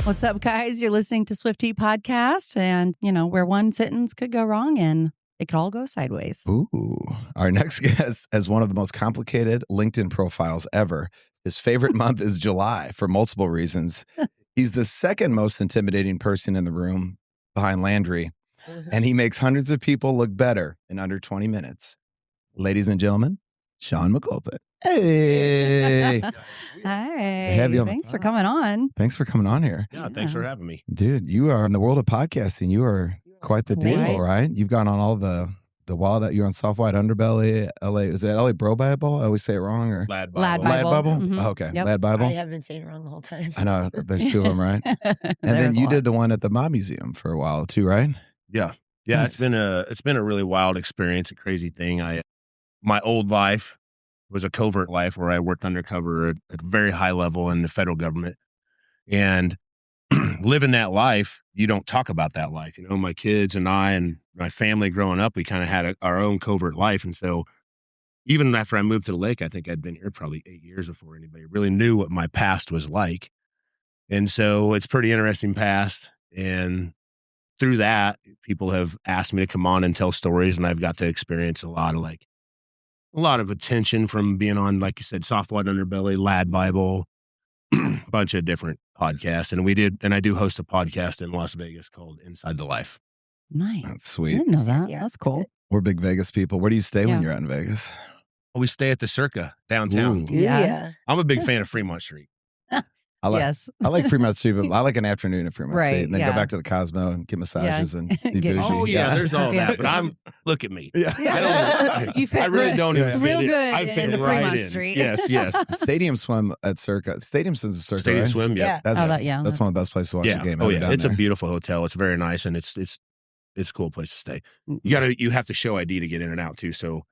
What's up, guys? You're listening to Swifty Podcast, and where one sentence could go wrong and it could all go sideways. Ooh. Our next guest has one of the most complicated LinkedIn profiles ever. His favorite month is July for multiple reasons. He's the second most intimidating person in the room behind Landry, and he makes hundreds of people look better in under 20 minutes. Ladies and gentlemen, Shaun McAlpin. Hey. Hi. Thanks for coming on. Thanks for coming on here. Yeah, thanks for having me. Dude, you are in the world of podcasting. You are quite the deal, right? You've gone on all the wild, you're on Soft White Underbelly, LA. Is it LA Bro Bible? I always say it wrong. Or Lad Bible. Lad Bible. Mm-hmm. Oh, okay. Yep. Lad Bible. I have been saying it wrong the whole time. I know. There's two of them, right? And then you did the one at the Mob Museum for a while too, right? Yeah. Nice. It's been a really wild experience, a crazy thing. My old life was a covert life where I worked undercover at a very high level in the federal government. And living that life, you don't talk about that life. My kids and I and my family growing up, we kind of had our own covert life. And so even after I moved to the lake, I think I'd been here probably 8 years before anybody really knew what my past was like. And so it's pretty interesting past. And through that, people have asked me to come on and tell stories, and I've got to experience a lot of attention from being on, like you said, Soft White Underbelly, Lad Bible, a bunch of different podcasts. And I do host a podcast in Las Vegas called Inside the Life. Nice. That's sweet. I didn't know that. Yeah, That's cool. We're big Vegas people. Where do you stay when you're out in Vegas? We stay at the Circa downtown. Ooh. Yeah. I'm a big fan of Fremont Street. Yes. I like Fremont Street, but I like an afternoon at Fremont Street, and then go back to the Cosmo and get massages and be bougie. Oh, yeah, there's all that. But look at me. Yeah. You fit I really don't even real fit good I fit into right Fremont in. Street. Yes. Stadium Swim at Circa. Stadium Swim's a Circa, Stadium right? Swim, yeah. That's that's one of the best places to watch a game. Oh, ever yeah. down It's there. a beautiful hotel. It's very nice, and it's a cool place to stay. You have to show ID to get in and out, too. So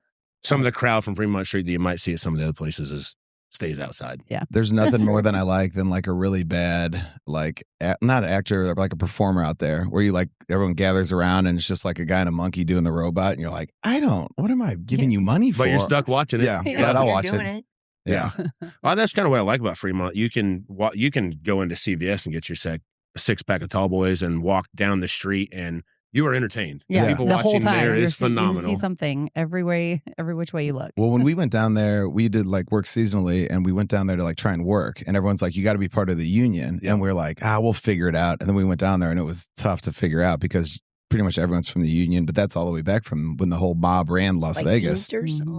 some of the crowd from Fremont Street that you might see at some of the other places stays outside. Yeah. There's nothing more than I like than like a really bad, like not an actor, like a performer out there where you everyone gathers around and it's just like a guy and a monkey doing the robot, and you're like, what am I giving you money for? But you're stuck watching it. Yeah, but I'll watch it. Yeah. Well, that's kind of what I like about Fremont. You can go into CVS and get your a 6-pack of tall boys and walk down the street, and you are entertained. Yeah, people the watching whole time there is you phenomenal. see something every which way you look. Well, when we went down there, we did work seasonally, and we went down there to try and work, and everyone's like, you got to be part of the union. And we're like, we'll figure it out. And then we went down there, and it was tough to figure out because pretty much everyone's from the union, but that's all the way back from when the whole mob ran Las Vegas.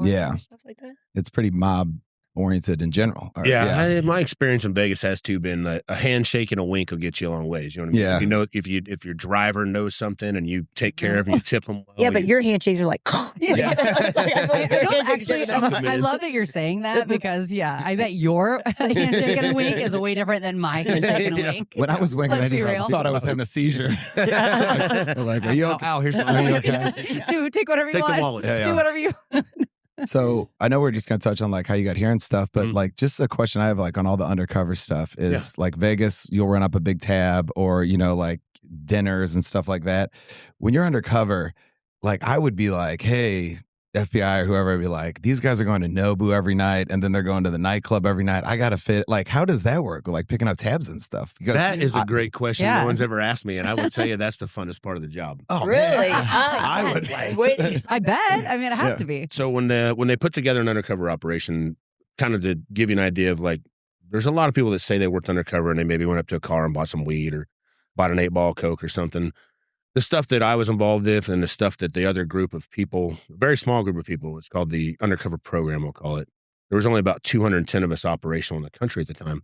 Yeah. Stuff like that. It's pretty mob oriented in general. My experience in Vegas has been a handshake and a wink will get you a long ways. You know what I mean? Yeah. If your driver knows something and you take care of him, you tip him well. Yeah, but your handshakes are like, Yeah. I love that you're saying that because, I bet your handshake and a wink is way different than my handshake and a wink. When I was winking, I Let's be just real. thought I was having a seizure. Are you okay? Ow, here's my Are you okay? Dude, take whatever you Take want. the wallet. Yeah. Do whatever you So I know we're just going to touch on how you got here and stuff, but just a question I have on all the undercover stuff is Vegas, you'll run up a big tab or, dinners and stuff like that. When you're undercover, I would be like, hey, FBI or whoever, would be like, these guys are going to Nobu every night and then they're going to the nightclub every night. I got to fit. How does that work? Picking up tabs and stuff. Because that is a great question. Yeah. No one's ever asked me, and I would tell you that's the funnest part of the job. Oh, really? man. I would. I bet. I mean, it has to be. So when they put together an undercover operation, kind of to give you an idea of there's a lot of people that say they worked undercover and they maybe went up to a car and bought some weed or bought an 8-ball Coke or something. The stuff that I was involved with and the stuff that the other group of people, a very small group of people, it's called the undercover program, we'll call it. There was only about 210 of us operational in the country at the time.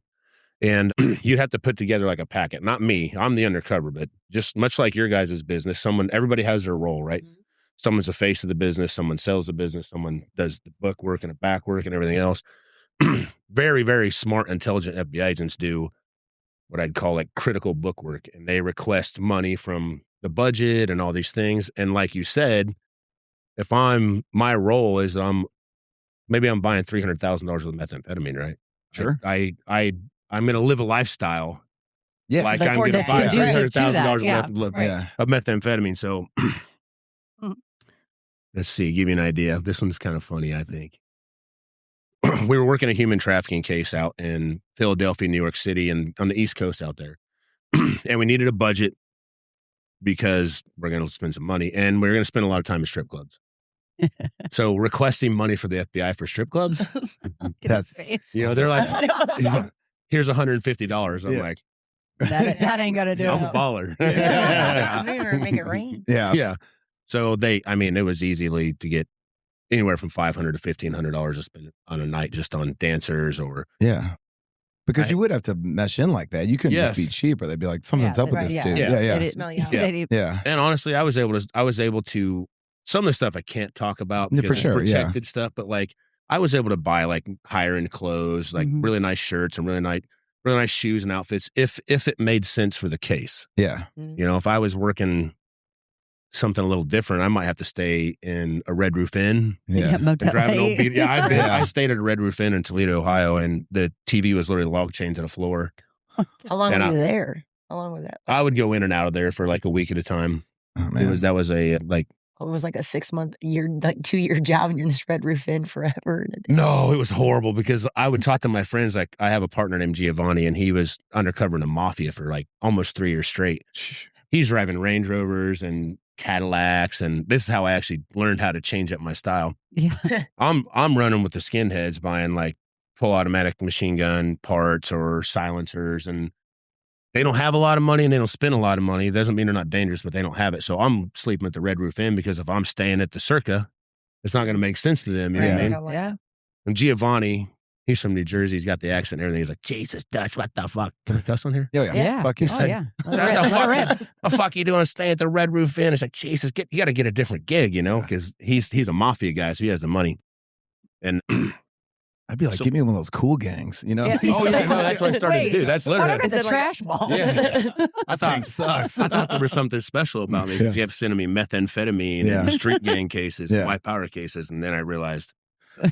And you have to put together a packet. Not me, I'm the undercover, but just much like your guys' business, everybody has their role, right? Mm-hmm. Someone's the face of the business, someone sells the business, someone does the book work and the back work and everything else. Very, very smart, intelligent FBI agents do what I'd call critical book work. And they request money from the budget and all these things. And like you said, my role is I'm buying $300,000 worth of methamphetamine, right? Sure. I'm going to live a lifestyle. Yeah. I'm going to buy $300,000 worth of methamphetamine. So let's see, give you an idea. This one's kind of funny, I think. We were working a human trafficking case out in Philadelphia, New York City, and on the East Coast out there. and we needed a budget because we're going to spend some money, and we're going to spend a lot of time in strip clubs. So requesting money for the FBI for strip clubs, That's they're like, here's $150. I'm like, that ain't gonna do it. I'm a baller. Make it rain. Yeah. So it was easily to get anywhere from $500 to $1,500 to spend on a night just on dancers or. Yeah. Because you would have to mesh in like that. You couldn't just be cheap, or they'd be like, something's up with this dude. Yeah. Smell you out. Yeah. And honestly, I was able to, some of the stuff I can't talk about because for sure, it's protected stuff, but like I was able to buy like higher end clothes, like really nice shirts and really nice shoes and outfits if it made sense for the case. Yeah. If I was working something a little different, I might have to stay in a Red Roof Inn. Motel. Drive an old I stayed at a Red Roof Inn in Toledo, Ohio, and the TV was literally log chained to the floor. How long were you there? How long was that? I would go in and out of there for like a week at a time. Oh, man. That was a like. It was like a 6-month, 2-year job, and you're in this Red Roof Inn forever. No, it was horrible because I would talk to my friends. Like I have a partner named Giovanni, and he was undercover in the mafia for like almost 3 years straight. He's driving Range Rovers and Cadillacs, and this is how I actually learned how to change up my style. Yeah. I'm running with the skinheads, buying like full automatic machine gun parts or silencers, and they don't have a lot of money and they don't spend a lot of money. It doesn't mean they're not dangerous, but they don't have it. So I'm sleeping at the Red Roof Inn because if I'm staying at the Circa, it's not going to make sense to them. You know what I mean? Yeah. And Giovanni, he's from New Jersey. He's got the accent and everything. He's like, Jesus, Dutch, what the fuck? Can I cuss on here? Yeah. Fuck you. Yeah. What the fuck you doing staying at the Red Roof Inn? It's like, Jesus, you got to get a different gig, because he's a mafia guy, so he has the money. And I'd be like, give me one of those cool gangs, Oh, yeah, no, that's what I started to do. That's literally. Look at the trash balls. Yeah. I Gang sucks. thought there was something special about me because you have sending me methamphetamine and street gang cases, white power cases, and then I realized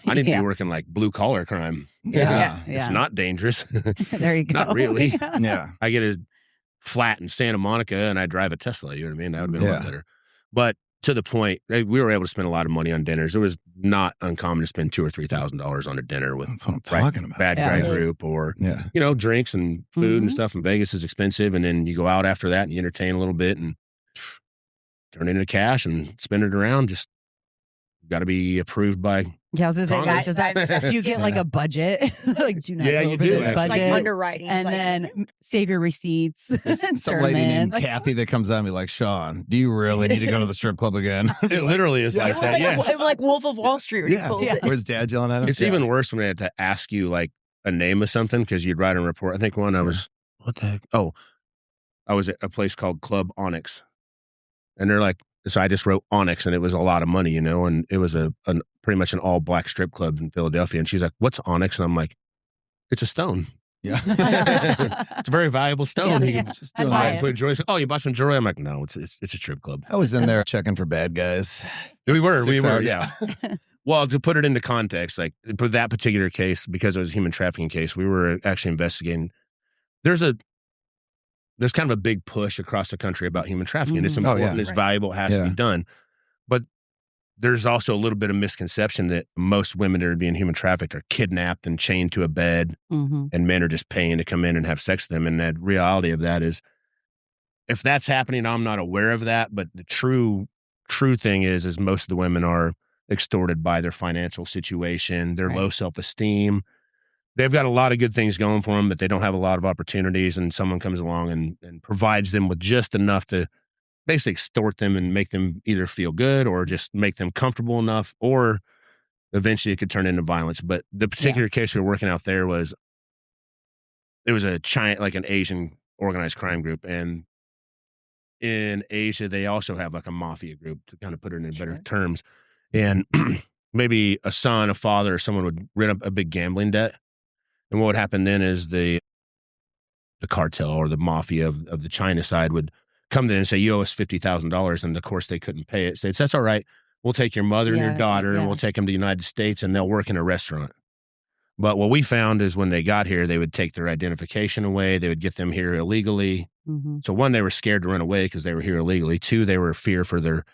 I need to be working like blue collar crime. Yeah. It's not dangerous. There you go. Not really. Yeah. I get a flat in Santa Monica and I drive a Tesla. You know what I mean? That would have been a lot better. But to the point, we were able to spend a lot of money on dinners. It was not uncommon to spend $2,000 or $3,000 on a dinner with That's what I'm talking about. bad guy group or drinks and food and stuff. And Vegas is expensive, and then you go out after that and you entertain a little bit and turn it into cash and spend it around. Just got to be approved by. Yeah, I was gonna say, do you get like a budget? Like, do not go over this budget. Like underwriting. And then save your receipts. Some lady named Kathy that comes out and be like, Shaun, do you really need to go to the strip club again? It literally is like that, yes. Like Wolf of Wall Street. Where's Dad yelling at him? It's even worse when they had to ask you like a name of something because you'd write a report. I think one I was, what the heck? Oh, I was at a place called Club Onyx. And they're like, so I just wrote Onyx, and it was a lot of money, and it was a pretty much an all-black strip club in Philadelphia. And she's like, what's Onyx? And I'm like, it's a stone. Yeah. It's a very valuable stone. Just doing that. Put jewelry. Oh, you bought some jewelry? I'm like, no, it's a strip club. I was in there checking for bad guys. We were, yeah. Well, to put it into context, like for that particular case, because it was a human trafficking case, we were actually investigating. There's kind of a big push across the country about human trafficking. It's important, it's valuable, it has to be done. But there's also a little bit of misconception that most women that are being human trafficked are kidnapped and chained to a bed, and men are just paying to come in and have sex with them. And the reality of that is, if that's happening, I'm not aware of that. But the true thing is most of the women are extorted by their financial situation, their low self-esteem. They've got a lot of good things going for them, but they don't have a lot of opportunities, and someone comes along and provides them with just enough to basically extort them and make them either feel good or just make them comfortable enough, or eventually it could turn into violence. But the particular case we were working out there was an Asian organized crime group. And in Asia, they also have like a mafia group, to kind of put it in better terms. And maybe a son, a father, or someone would rent up a big gambling debt. And what would happen then is the cartel or the mafia of the China side would come in and say, you owe us $50,000. And of course they couldn't pay it. So that's all right. We'll take your mother and your daughter and we'll take them to the United States, and they'll work in a restaurant. But what we found is when they got here, they would take their identification away. They would get them here illegally. So one, they were scared to run away because they were here illegally. Two, they were fear for their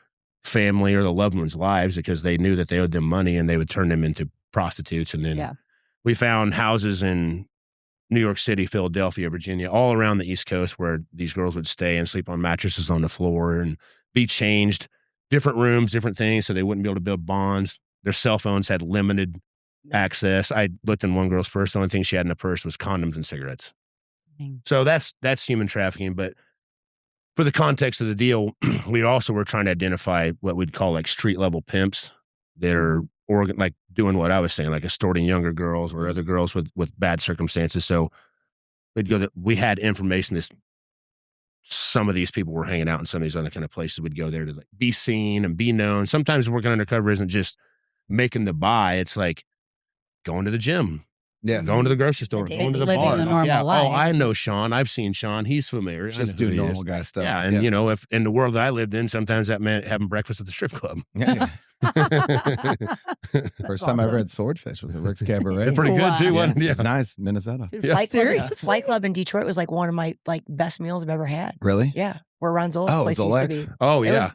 family or the loved ones' lives because they knew that they owed them money, and they would turn them into prostitutes. And then we found houses in New York City, Philadelphia, Virginia, all around the East Coast where these girls would stay and sleep on mattresses on the floor and be changed, different rooms, different things, so they wouldn't be able to build bonds. Their cell phones had limited access. I looked in one girl's purse. The only thing she had in her purse was condoms and cigarettes. So that's human trafficking. But for the context of the deal, we also were trying to identify what we'd call like street level pimps that are like doing what I was saying, like extorting younger girls or other girls with bad circumstances. So we had information that some of these people were hanging out in some of these other kind of places. We'd go there to like be seen and be known. Sometimes working undercover isn't just making the buy. It's like going to the gym. Yeah. Going to the grocery store, going to the living bar. a normal life. Oh, I know Shaun. I've seen Shaun. He's familiar. Just do normal guy stuff. Yeah. And, you know, if in the world that I lived in, sometimes that meant having breakfast at the strip club. Yeah. First time I ever had swordfish was at Rick's Cabaret. Pretty good, too, wasn't it? It's nice. Minnesota. Flight Club in Detroit was like one of my like best meals I've ever had. Really? Yeah. Where Ron Zolak's place used to be. Oh, yeah.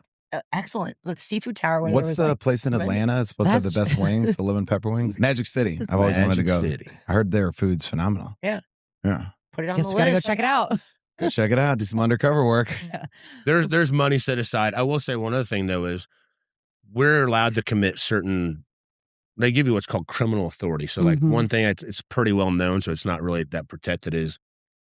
Excellent. The seafood tower. What's the place in Atlanta? It's supposed to have the best wings, the lemon pepper wings. Magic City. I've always wanted to go. I heard their food's phenomenal. Yeah. Yeah. Put it on Guess the we gotta list. go check it out. Go check it out. Do some undercover work. Yeah. There's money set aside. I will say one other thing, though, is we're allowed to commit certain, they give you what's called criminal authority. So like one thing, it's pretty well known, so it's not really that protected, is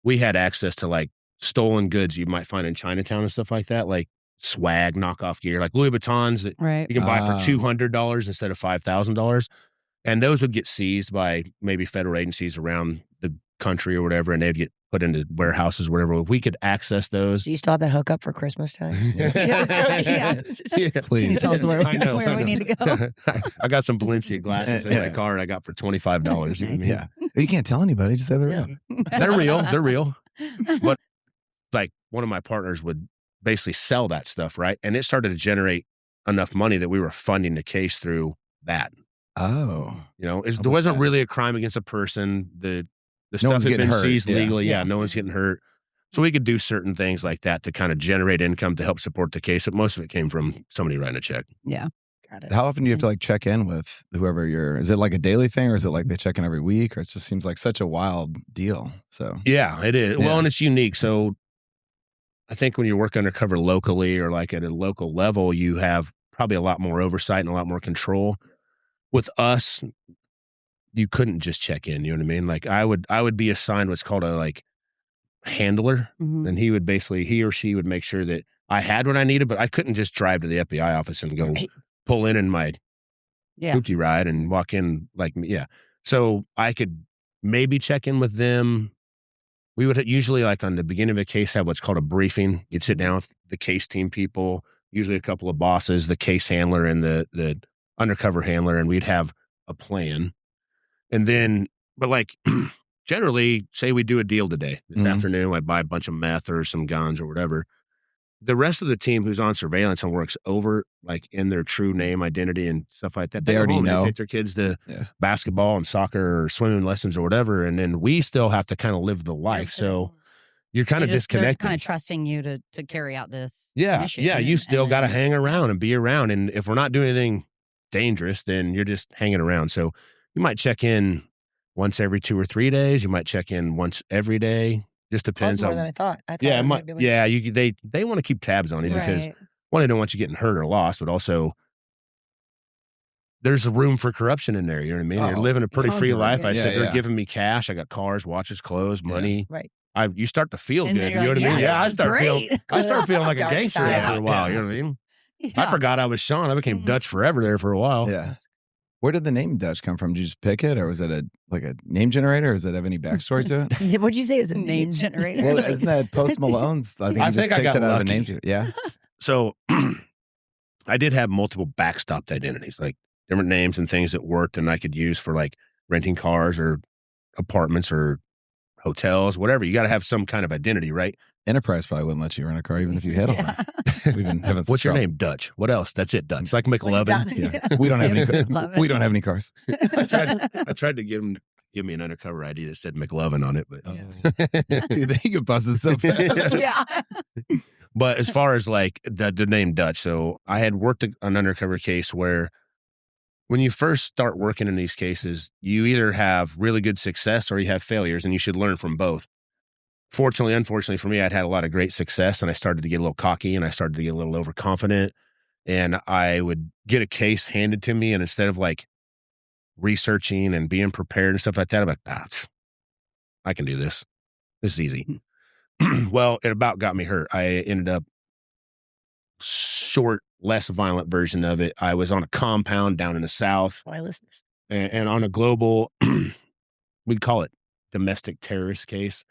we had access to like stolen goods you might find in Chinatown and stuff like that, like swag, knockoff gear, like Louis Vuittons that you can buy for $200 instead of $5,000. And those would get seized by maybe federal agencies around the country or whatever, and they'd get put into warehouses or whatever. If we could access those. Do you still have that hookup for Christmas time? Yeah. Please. Tell us where we need to go. I got some Valencia glasses in my car I got for $25. You know what I mean? Yeah. You can't tell anybody. Just say they're real. They're real. They're real. But like one of my partners would basically sell that stuff, right? And it started to generate enough money that we were funding the case through that. Oh. You know, there wasn't really a crime against a person. The No stuff one's had been getting hurt. seized legally. Yeah. Yeah, no one's getting hurt. So we could do certain things like that to kind of generate income to help support the case. But most of it came from somebody writing a check. Yeah. Got it. How often do you have to like check in with whoever is it like a daily thing, or is it like they check in every week, or it just seems like such a wild deal? So Yeah, it is. Yeah. Well, and it's unique. So I think when you work undercover locally or like at a local level, you have probably a lot more oversight and a lot more control. With us, you couldn't just check in. You know what I mean? Like I would be assigned what's called a like handler, and he or she would make sure that I had what I needed, but I couldn't just drive to the FBI office and go pull in my hoopty ride and walk in like me. Yeah. So I could maybe check in with them. We would usually, like on the beginning of a case, have what's called a briefing. You'd sit down with the case team people, usually a couple of bosses, the case handler and the undercover handler, and we'd have a plan. And then, but like generally, say we do a deal today. This afternoon, I buy a bunch of meth or some guns or whatever. The rest of the team who's on surveillance and works over, like in their true name, identity, and stuff like that, They already know. They take their kids to basketball and soccer or swimming lessons or whatever, and then we still have to kind of live the life. So you're kind of disconnected. They're kind of trusting you to carry out this mission. Yeah, you still got to hang around and be around. And if we're not doing anything dangerous, then you're just hanging around. So you might check in once every 2 or 3 days. You might check in once every day. Just depends more on. than I thought. Yeah, they want to keep tabs on you because one, they don't want you getting hurt or lost, but also there's room for corruption in there. You know what I mean? You're living a pretty free life. I said they're giving me cash. I got cars, watches, clothes, money. Right. You start to feel And good. then You you're know what like, I mean? yeah, I this is start great. feeling like a Dark gangster side. after a while. You know what I mean? Yeah. I forgot I was Shaun. I became Dutch forever there for a while. Yeah. Where did the name Dutch come from? Did you just pick it, or was it a name generator, or does it have any backstory to it? What'd you say? It was a Name generator. Well, isn't that Post Malone's? I think I he just think I picked got it out of a lucky. name generator. Yeah. So I did have multiple backstopped identities, like different names and things that worked and I could use for like renting cars or apartments or hotels, whatever. You got to have some kind of identity, right? Enterprise probably wouldn't let you rent a car even if you had all that. We've been having some What's your trouble. name? Dutch. What else? That's it, Dutch. It's like McAlpin. Yeah. We don't have any. Love it. We don't have any cars. I tried to get him to give me an undercover ID that said McLovin on it, but Dude, they get busted so fast. Yeah. But as far as like the name Dutch, so I had worked an undercover case where when you first start working in these cases, you either have really good success or you have failures, and you should learn from both. Fortunately, unfortunately for me, I'd had a lot of great success, and I started to get a little cocky, and I started to get a little overconfident, and I would get a case handed to me, and instead of like researching and being prepared and stuff like that, I'm like, I can do this. This is easy. Well, it about got me hurt. I ended up short, less violent version of it. I was on a compound down in the South. Why listen to this? And on a global, we'd call it domestic terrorist case.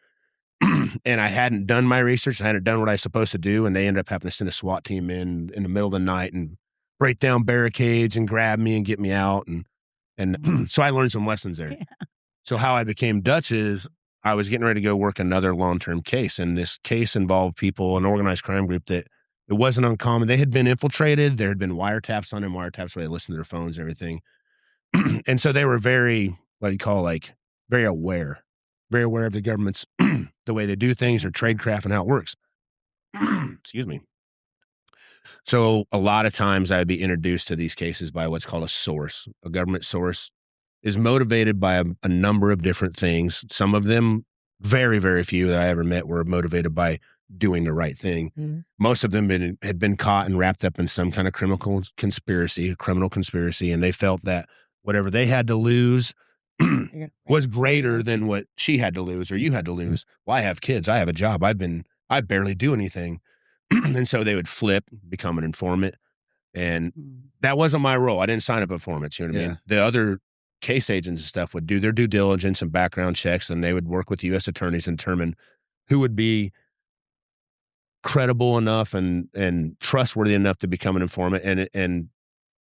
And I hadn't done my research. I hadn't done what I was supposed to do. And they ended up having to send a SWAT team in the middle of the night and break down barricades and grab me and get me out. And so I learned some lessons there. Yeah. So how I became Dutch is I was getting ready to go work another long-term case. And this case involved people, an organized crime group that it wasn't uncommon. They had been infiltrated. There had been wiretaps on them, wiretaps where they listened to their phones and everything. And so they were very, what do you call, like, very aware of the government's, the way they do things, or tradecraft and how it works. Excuse me. So a lot of times I'd be introduced to these cases by what's called a source. A government source is motivated by a number of different things. Some of them, very, very few that I ever met, were motivated by doing the right thing. Mm-hmm. Most of them had been caught and wrapped up in some kind of criminal conspiracy, and they felt that whatever they had to lose was greater than what she had to lose or you had to lose. Well, I have kids. I have a job. I barely do anything. And so they would flip, become an informant. And that wasn't my role. I didn't sign up informants. You know what I mean? The other case agents and stuff would do their due diligence and background checks, and they would work with U.S. attorneys and determine who would be credible enough and trustworthy enough to become an informant. And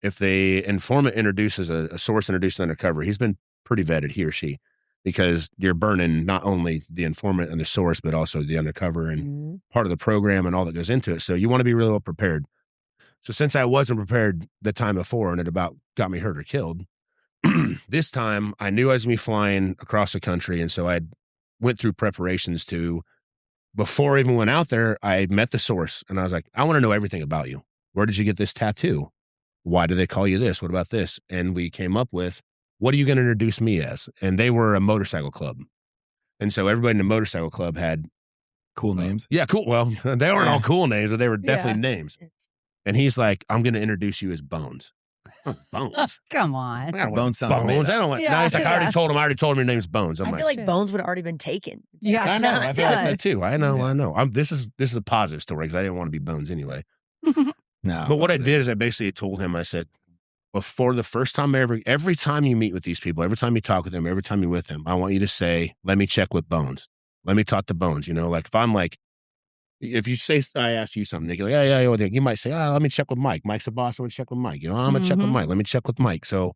if the informant introduces a source introduced undercover, he's been pretty vetted, he or she, because you're burning not only the informant and the source, but also the undercover and part of the program and all that goes into it. So you want to be really well prepared. So since I wasn't prepared the time before and it about got me hurt or killed, this time I knew I was going to be flying across the country. And so I went through preparations to, before I even went out there, I met the source and I was like, I want to know everything about you. Where did you get this tattoo? Why do they call you this? What about this? And we came up with, what are you going to introduce me as? And they were a motorcycle club. And so everybody in the motorcycle club had cool names. Yeah, cool. Well, they weren't all cool names, but they were definitely names. And he's like, I'm going to introduce you as Bones. Bones. Come on. Bones sounds Bones. I don't want. No, he's like, I already told him your name's Bones. I feel like Bones would have already been taken. Yeah, I know. I feel like that too. I know. This is a positive story because I didn't want to be Bones anyway. No. But what I did is I basically told him, I said, before the first time every time you meet with these people, every time you talk with them, every time you're with them, I want you to say, let me check with Bones. Let me talk to Bones. You know, like if I'm like, if you say, I ask you something, they go, yeah, you might say, let me check with Mike. Mike's the boss. I'm going to check with Mike. You know, I'm going to check with Mike. Let me check with Mike. So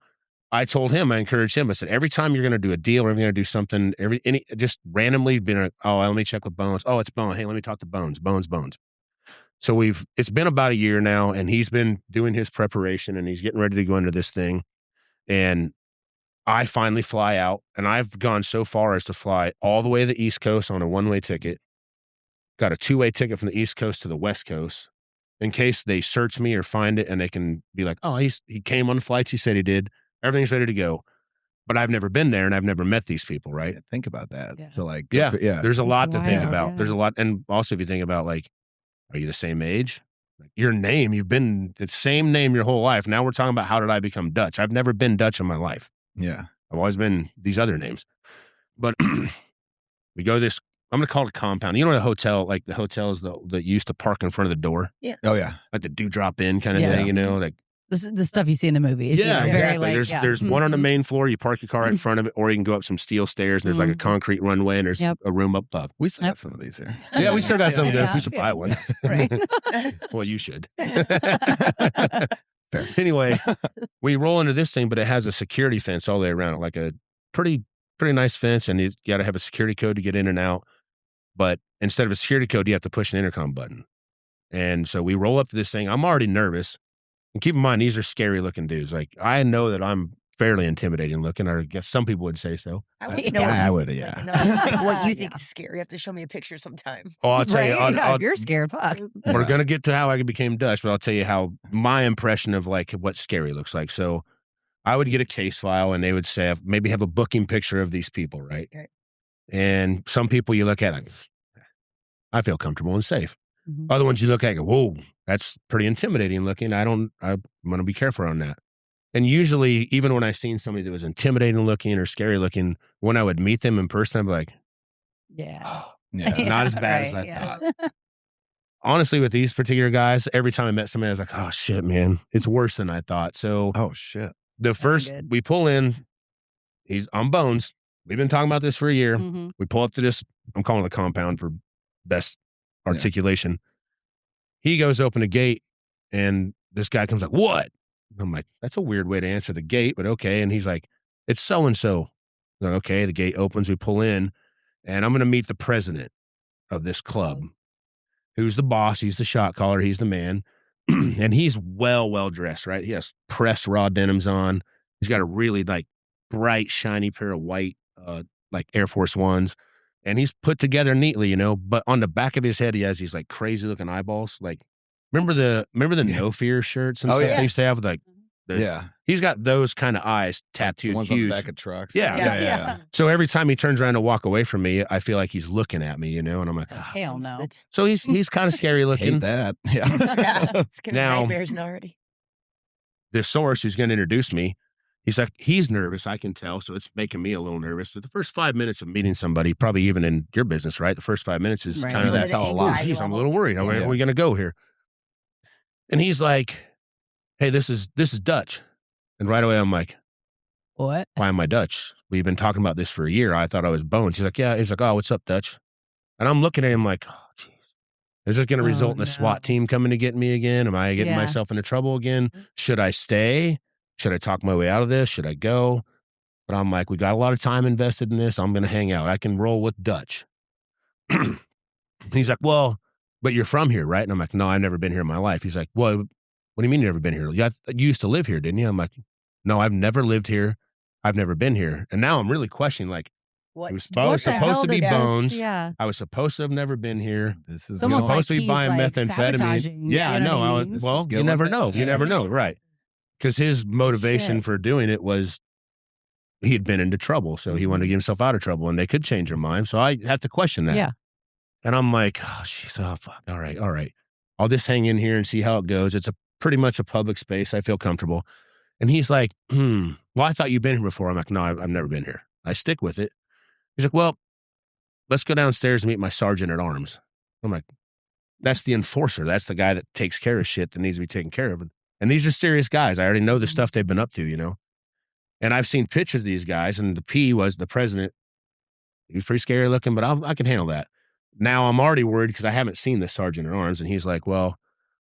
I told him, I encouraged him. I said, every time you're going to do a deal or you're going to do something, just randomly been, let me check with Bones. Oh, it's Bones. Hey, let me talk to Bones. Bones. So it's been about a year now, and he's been doing his preparation, and he's getting ready to go into this thing. And I finally fly out, and I've gone so far as to fly all the way to the East Coast on a one-way ticket. Got a two-way ticket from the East Coast to the West Coast in case they search me or find it, and they can be like, oh, he came on the flights he said he did. Everything's ready to go. But I've never been there, and I've never met these people, right? Yeah, think about that. Yeah. So like, there's a lot to think about. Yeah. There's a lot. And also if you think about like, are you the same age? Like your name, you've been the same name your whole life. Now we're talking about how did I become Dutch? I've never been Dutch in my life. Yeah. I've always been these other names. But we go this, I'm going to call it a compound. You know the hotel, like the hotels that you used to park in front of the door? Yeah. Oh, yeah. Like the drop in kind of thing, you know? Like the stuff you see in the movies. Yeah, very exactly. like, There's one on the main floor. You park your car right in front of it, or you can go up some steel stairs. And there's like a concrete runway, and there's a room up above. We still got some of these here. Yeah, we still got some of those. We should buy one. Right. Well, you should. Fair. Anyway, we roll into this thing, but it has a security fence all the way around it, like a pretty nice fence, and you got to have a security code to get in and out. But instead of a security code, you have to push an intercom button. And so we roll up to this thing. I'm already nervous. And keep in mind, these are scary looking dudes. Like, I know that I'm fairly intimidating looking, or I guess some people would say so. I would, yeah. No, what you think is scary. You have to show me a picture sometime. Oh, I'll tell you. If you're scared, fuck. We're going to get to how I became Dutch, but I'll tell you how my impression of like what scary looks like. So I would get a case file and they would say, maybe have a booking picture of these people, right? Okay. And some people you look at, like, I feel comfortable and safe. Mhm. Other ones you look at, go, whoa, that's pretty intimidating looking. I'm going to be careful on that. And usually, even when I seen somebody that was intimidating looking or scary looking, when I would meet them in person, I'd be like, Yeah. not as bad as I yeah. thought. Honestly, with these particular guys, every time I met somebody, I was like, oh shit, man, it's worse than I thought. So Oh shit. the first good. we pull in, he's on Bones. We've been talking about this for a year. Mhm. We pull up to this, I'm calling it the compound for best articulation. He goes to open the gate and this guy comes like, what? I'm like, that's a weird way to answer the gate, but okay. And he's like, it's so-and-so. Like, okay, the gate opens, we pull in, and I'm going to meet the president of this club, who's the boss. He's the shot caller. He's the man. And he's well dressed, right? He has pressed raw denims on. He's got a really like bright, shiny pair of white, like Air Force Ones. And he's put together neatly, but on the back of his head, he has these like crazy looking eyeballs. Like, remember the No Fear shirts and stuff they used to have with like, he's got those kind of eyes tattooed ones huge. on the back of trucks. Yeah. So every time he turns around to walk away from me, I feel like he's looking at me, and I'm like, oh. Hell no. So he's kind of scary looking. Hate that. Yeah. It's gonna Now- nightmares already. The source who's going to introduce me, he's like, he's nervous, I can tell. So it's making me a little nervous. So the first 5 minutes of meeting somebody, probably even in your business, right? The first 5 minutes is Right. kind of You that. wanted Oh, anxiety geez, I'm a level. little worried. Where Yeah. are we going to go here? And he's like, hey, this is Dutch. And right away, I'm like, What? why am I Dutch? We've been talking about this for a year. I thought I was Bones. He's like, yeah. He's like, oh, what's up, Dutch? And I'm looking at him like, oh, jeez. Is this going to result in a SWAT team coming to get me again? Am I getting myself into trouble again? Should I stay? Should I talk my way out of this? Should I go? But I'm like, we got a lot of time invested in this. I'm going to hang out. I can roll with Dutch. He's like, well, but you're from here, right? And I'm like, no, I've never been here in my life. He's like, well, what do you mean you've never been here? You used to live here, didn't you? I'm like, no, I've never lived here. I've never been here. And now I'm really questioning, like, What? it was supposed to be Bones. Yeah. I was supposed to have never been here. This is It's almost supposed to be he's, buying like, methamphetamine. sabotaging, Yeah, you know no. what I mean? Well, good you never one. know. You never know, right? Because his motivation Shit. for doing it was he had been into trouble, so he wanted to get himself out of trouble, and they could change their mind. So I have to question that. Yeah. And I'm like, oh, jeez, oh, fuck. All right. I'll just hang in here and see how it goes. It's pretty much a public space. I feel comfortable. And he's like, well, I thought you'd been here before. I'm like, no, I've never been here. I stick with it. He's like, well, let's go downstairs and meet my sergeant at arms. I'm like, that's the enforcer. That's the guy that takes care of shit that needs to be taken care of. And these are serious guys. I already know the stuff they've been up to, And I've seen pictures of these guys, and the P was the president. He was pretty scary looking, but I can handle that. Now I'm already worried because I haven't seen the sergeant at arms, and he's like, well,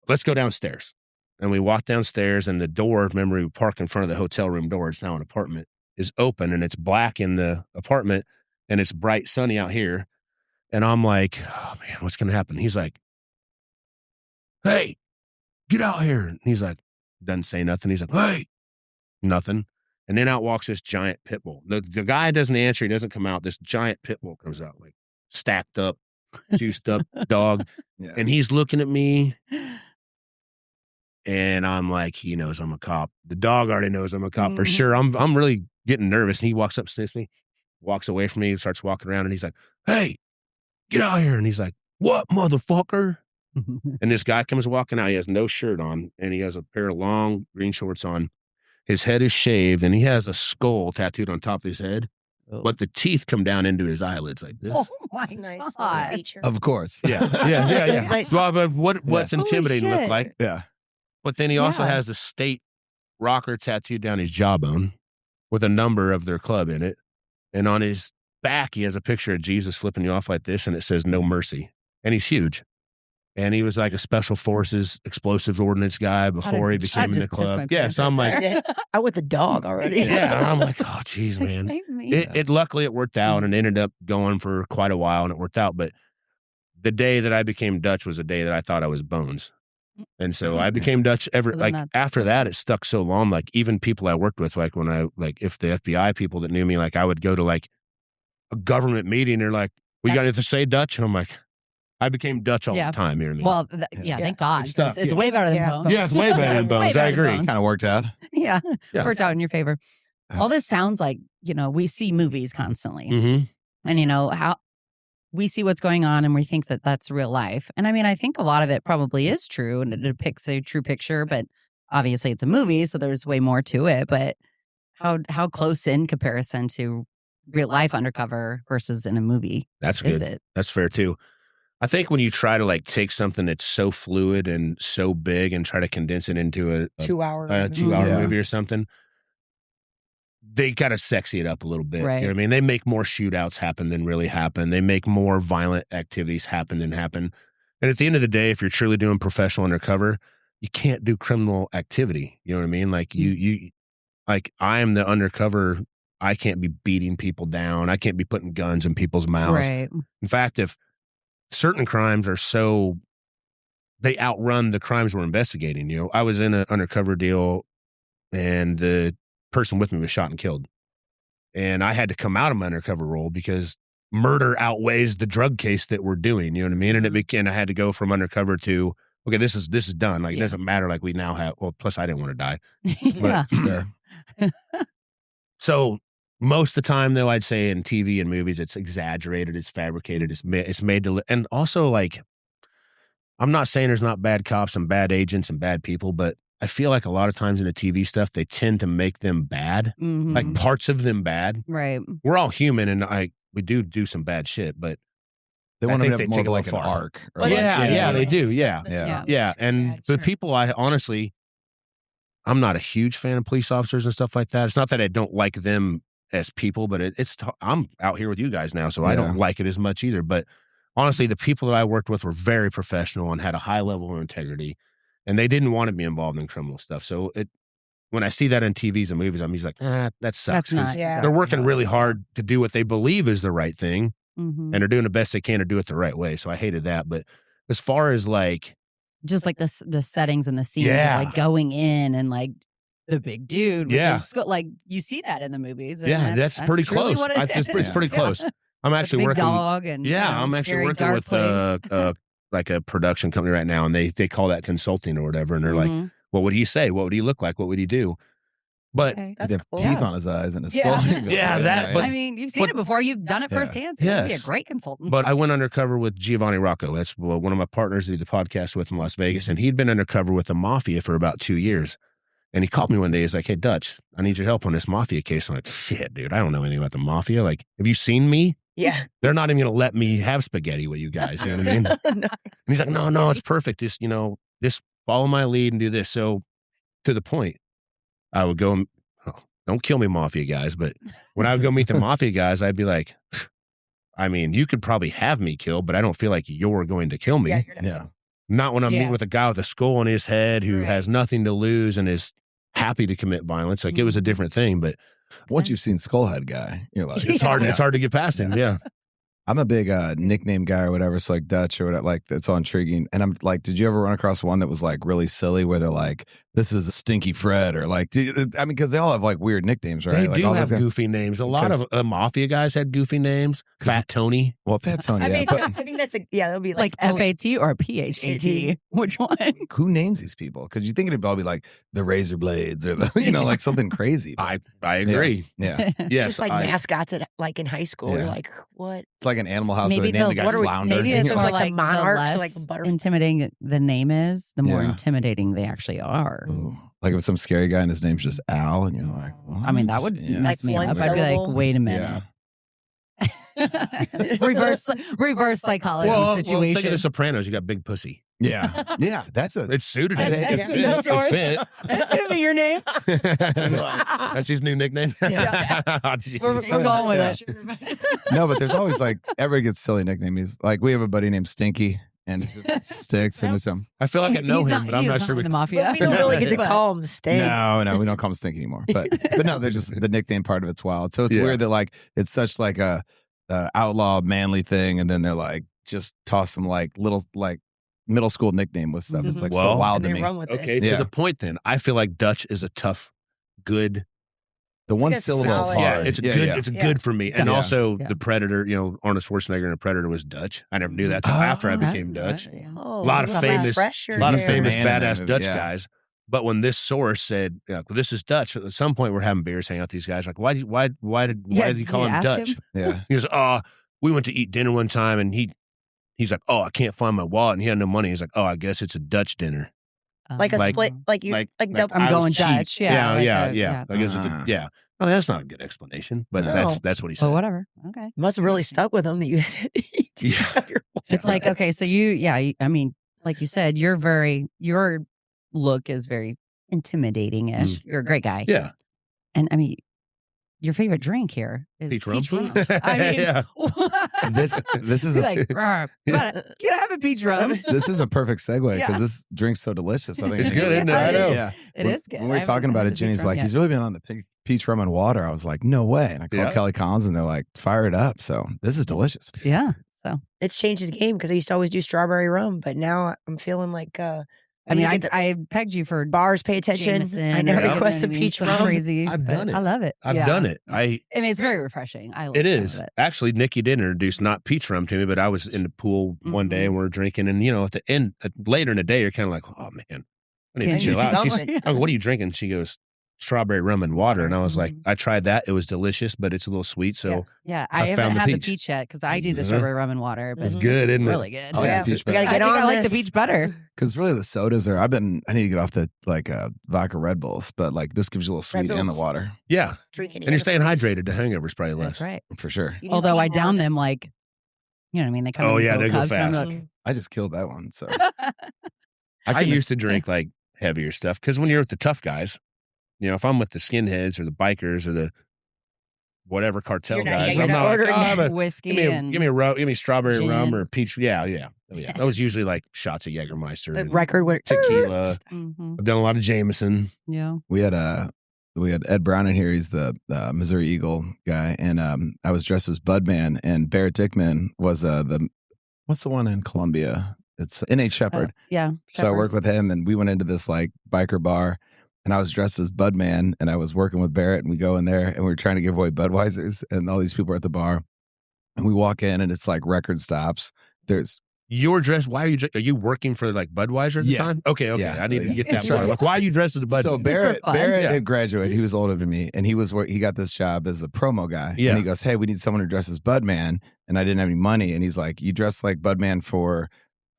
let's go downstairs. And we walk downstairs, and the door, remember we park in front of the hotel room door, it's now an apartment, is open, and it's black in the apartment, and it's bright sunny out here. And I'm like, oh man, what's going to happen? He's like, hey, get out here. And he's like, doesn't say nothing. He's like, hey, nothing. And then out walks this giant pit bull. The guy doesn't answer. He doesn't come out. This giant pit bull comes out, like stacked up, juiced up dog. Yeah. And he's looking at me. And I'm like, he knows I'm a cop. The dog already knows I'm a cop for sure. I'm really getting nervous. And he walks up, sniffs me, walks away from me, starts walking around. And he's like, hey, get out here. And he's like, what, motherfucker? And this guy comes walking out. He has no shirt on, and he has a pair of long green shorts on. His head is shaved, and he has a skull tattooed on top of his head. But the teeth come down into his eyelids like this. Oh my That's a nice God. feature. Of course. Yeah. Nice. Well, but what's Holy intimidating look shit. like? Yeah. But then he also Yeah. has a state rocker tattooed down his jawbone with a number of their club in it. And on his back, he has a picture of Jesus flipping you off like this, and it says no mercy. And he's huge. And he was like a special forces explosives ordnance guy before he became in the club. Yeah, so I'm like, I with a dog already. yeah, and I'm like, oh, geez, man. Save me. It luckily it worked out and ended up going for quite a while, and it worked out. But the day that I became Dutch was the day that I thought I was Bones. And so I became Dutch Well, then after that, it stuck so long. Like even people I worked with, like when if the FBI people that knew me, like I would go to like a government meeting, they're like, we got anything to say, Dutch? And I'm like, I became Dutch all the time here. Well, thank God. It's way better than Bones. Yeah, it's way better than Bones. I agree. Kind of worked out. Yeah, worked out in your favor. All this sounds like, we see movies constantly. Mm-hmm. And, how we see what's going on and we think that that's real life. And I mean, I think a lot of it probably is true and it depicts a true picture, but obviously it's a movie, so there's way more to it. But how close in comparison to real life undercover versus in a movie That's good. is it? That's fair too. I think when you try to take something that's so fluid and so big and try to condense it into a 2 hour movie or something, they got to sexy it up a little bit. Right. You know what I mean? They make more shootouts happen than really happen. They make more violent activities happen than happen. And at the end of the day, if you're truly doing professional undercover, you can't do criminal activity. You know what I mean? I am the undercover. I can't be beating people down. I can't be putting guns in people's mouths. Right. In fact, if certain crimes are they outrun the crimes we're investigating. I was in an undercover deal and the person with me was shot and killed. And I had to come out of my undercover role because murder outweighs the drug case that we're doing. You know what I mean? And I had to go from undercover to, okay, this is done. It doesn't matter. We now have, plus I didn't want to die. Yeah. So most of the time, though, I'd say in TV and movies, it's exaggerated, it's fabricated, it's made to, and also I'm not saying there's not bad cops and bad agents and bad people, but I feel like a lot of times in the TV stuff, they tend to make them bad, parts of them bad. Right. We're all human, and we do some bad shit, but they want to have more take like an far. arc. Yeah, they do. Yeah. And the sure. people honestly, I'm not a huge fan of police officers and stuff like that. It's not that I don't like them as people, but I'm out here with you guys now, so I don't like it as much either. But honestly, the people that I worked with were very professional and had a high level of integrity, and they didn't want to be involved in criminal stuff. So when I see that in TVs and movies, I'm just like, that sucks. That's not. They're working really hard to do what they believe is the right thing, Mm-hmm. and they're doing the best they can to do it the right way. So I hated that. But as far as just the settings and the scenes of going in and the big dude. With you see that in the movies. And that's pretty close. Really it's pretty close. I'm actually working. Dog and I'm actually working with a production company right now, and they call that consulting or whatever. And they're like, "What would he say? What would he look like? What would he do?" But he'd have teeth on his eyes and his skull. But I mean, you've seen it before. You've done it firsthand. So you'd be a great consultant. But I went undercover with Giovanni Rocco. That's one of my partners I did the podcast with in Las Vegas, and he'd been undercover with the mafia for about 2 years. And he called me one day. He's like, "Hey, Dutch, I need your help on this mafia case." I'm like, "Shit, dude, I don't know anything about the mafia. Have you seen me? Yeah. They're not even going to let me have spaghetti with you guys." You know what I mean? No. And he's like, no, it's perfect. Just follow my lead and do this. So to the point, I would go, don't kill me, mafia guys. But when I would go meet the mafia guys, I'd be like, I mean, you could probably have me killed, but I don't feel like you're going to kill me. Yeah. Not when I'm meeting with a guy with a skull on his head who has nothing to lose and is happy to commit violence. It was a different thing. But once you've seen Skullhead Guy, you're like, it's hard. It's hard to get past him. Yeah. I'm a big nickname guy or whatever. So Dutch or whatever, that's all intriguing. And I'm like, did you ever run across one that was really silly where they're like, this is a Stinky Fred or because they all have weird nicknames, right? They do have goofy names. A lot of mafia guys had goofy names. Fat Tony. Well, Fat Tony. I think that's that'll be FAT or PHAT. Which one? Who names these people? Because you think it'd all be the Razor Blades or the something crazy. I agree. Yeah. Just mascots at in high school. Yeah. You're like, what? It's like an Animal House. Maybe they named the guy Flounder. Maybe it's more the monarchs, the less the butterfly. intimidating the name is, the more intimidating they actually are. Ooh. If some scary guy and his name's just Al, and you're like, what? I mean, that would mess me up. I'd be like, wait a minute. Yeah. reverse psychology situation. Well, think of The Sopranos. You got Big Pussy. Yeah. Yeah. It's suited. That's yours. That's going to be your name. That's his new nickname. Yeah. We're going with it. No, but there's always everybody gets silly nickname. He's we have a buddy named Stinky. And it just sticks into some. I feel like I know him, but I'm not sure. The mafia. But we don't really get to call him Stink. No, we don't call him Stink anymore. But no, they're just the nickname part of it's wild. So it's weird that it's such a outlaw manly thing, and then they're just toss some little middle school nickname with stuff. It's so wild to me. Okay, to the point then. I feel like Dutch is a tough, good The one like a syllable is solid- hard. Yeah, it's good. Yeah. It's good for me. And Yeah. also Yeah. the Predator. Arnold Schwarzenegger in the Predator was Dutch. I never knew that till after I became Dutch. Oh, A lot of you got famous, fresher a lot of there. famous Man in that badass movie, Dutch yeah. guys. But when this source said, well, this is Dutch, at some point we're having beers, hanging out with these guys. Like, why did he call him ask Dutch? him? Yeah. He goes, we went to eat dinner one time, and he's like, I can't find my wallet, and he had no money. He's like, I guess it's a Dutch dinner. Like a Like- split, like you, like double. I'm going Irish cheese. Dutch. Yeah. Yeah. I guess it's Yeah. No, that's not a good explanation, but No. that's what he said. Well, whatever. Okay. Must have really stuck with them that you had to eat. Yeah. It's like, okay, so I mean, like you said, your look is very intimidating-ish. You're a great guy. Yeah. And I mean, your favorite drink here is Peach rum? I mean, Yeah. This is You're a, like, "Rawr, can I have a peach rum? this is a perfect segue because Yeah. this drink's so delicious. I think It's good, isn't it? I know. Yeah. It is good. When we I were talking haven't about had it, the Jenny's peach rum like, yet. he's really been on the peach rum and water. I was like, no way. And I called Yeah. Kelly Collins and they're like, fire it up. So this is delicious. Yeah. So It's changed the game because I used to always do strawberry rum, but now I'm feeling like I mean, need to get the I pegged you for bars pay attention. Jameson. I never Yeah. request a You know what I mean? peach Some rum. Crazy. I've but done it. I love it. I've Yeah. done it. I mean, it's very refreshing. I love It some is. of it. Actually, Nikki did introduce not peach rum to me, but I was in the pool one day and we are drinking. And, at the end, later in the day, you're kind of like, oh, man, I need Can't to chill out. She's, something. I go, what are you drinking? She goes, strawberry rum and water. And I was like, I tried that. It was delicious, but it's a little sweet. So Yeah, I I haven't found the had the peach. peach yet because I do the Mhm. strawberry rum and water. But it's good, isn't it? really good. Oh, yeah. Yeah, Peach we gotta I get think on I like this. the peach better. Because really the sodas are, I need to get off the vodka Red Bulls, but like this gives you a little sweet Red in the Bulls. water Yeah. Drinking And you're staying hydrated. The hangover's probably less. That's right. for sure. Although I down them like, you know what I mean? They come Oh, in these yeah, little they go cups, and I'm fast. like, I just killed that one. So I couldn't- used to drink like heavier stuff because when you're with the tough guys, if I'm with the skinheads or the bikers or the whatever cartel You're not- guys, yeah, I'm you're not not like, ordering I have a- whiskey give and me strawberry gin. rum or peach. Yeah. Oh, yeah. That was usually like shots of Jägermeister, The and record where tequila. Mhm. I've done a lot of Jameson. Yeah. we had Ed Brown in here. He's the Missouri Eagle guy, and I was dressed as Budman, and Barrett Dickman was what's the one in Columbia? It's N.H. Shepherd. Yeah. So I worked with him, and we went into this like biker bar, and I was dressed as Budman, and I was working with Barrett, and we go in there, and we were trying to give away Budweisers, and all these people are at the bar, and we walk in, and it's like record stops. There's You're dressed. Why are you working for like Budweiser at the Yeah. time? Okay. Yeah. I need to get that Sure. part. Like, why are you dressed as a Bud? So Barrett fun. Barrett Yeah. had graduated. He was older than me, and he got this job as a promo guy. Yeah. And he goes, "Hey, we need someone to dress as Budman," and I didn't have any money, and he's like, "You dress like Budman for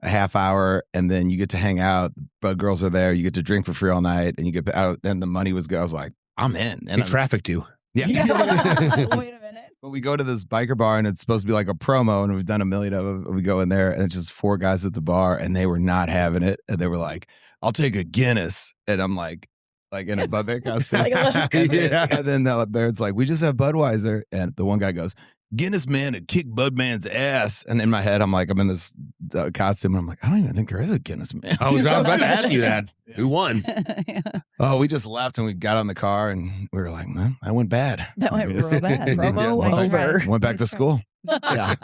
a half hour, and then you get to hang out. Bud girls are there. You get to drink for free all night, and you get out." And the money was good. I was like, "I'm in." And He I was- trafficked you. Yeah. Wait a minute. But we go to this biker bar, and it's supposed to be like a promo, and we've done a million of them. We go in there, and it's just 4 guys at the bar, and they were not having it. And they were like, "I'll take a Guinness," and I'm like in a Budman costume. Like a little and, then Barrett's like, "We just have Budweiser," and the one guy goes, "Guinness man would kick Budman's ass." And in my head, I'm in this costume, and I'm like, I don't even think there is a Guinness man. I was about to ask you that. Who won? Yeah. Oh, we just left, and we got on the car, and we were like, man, that went bad. That went We real just- bad. Promo went back- over. Went back to Nice school. Yeah,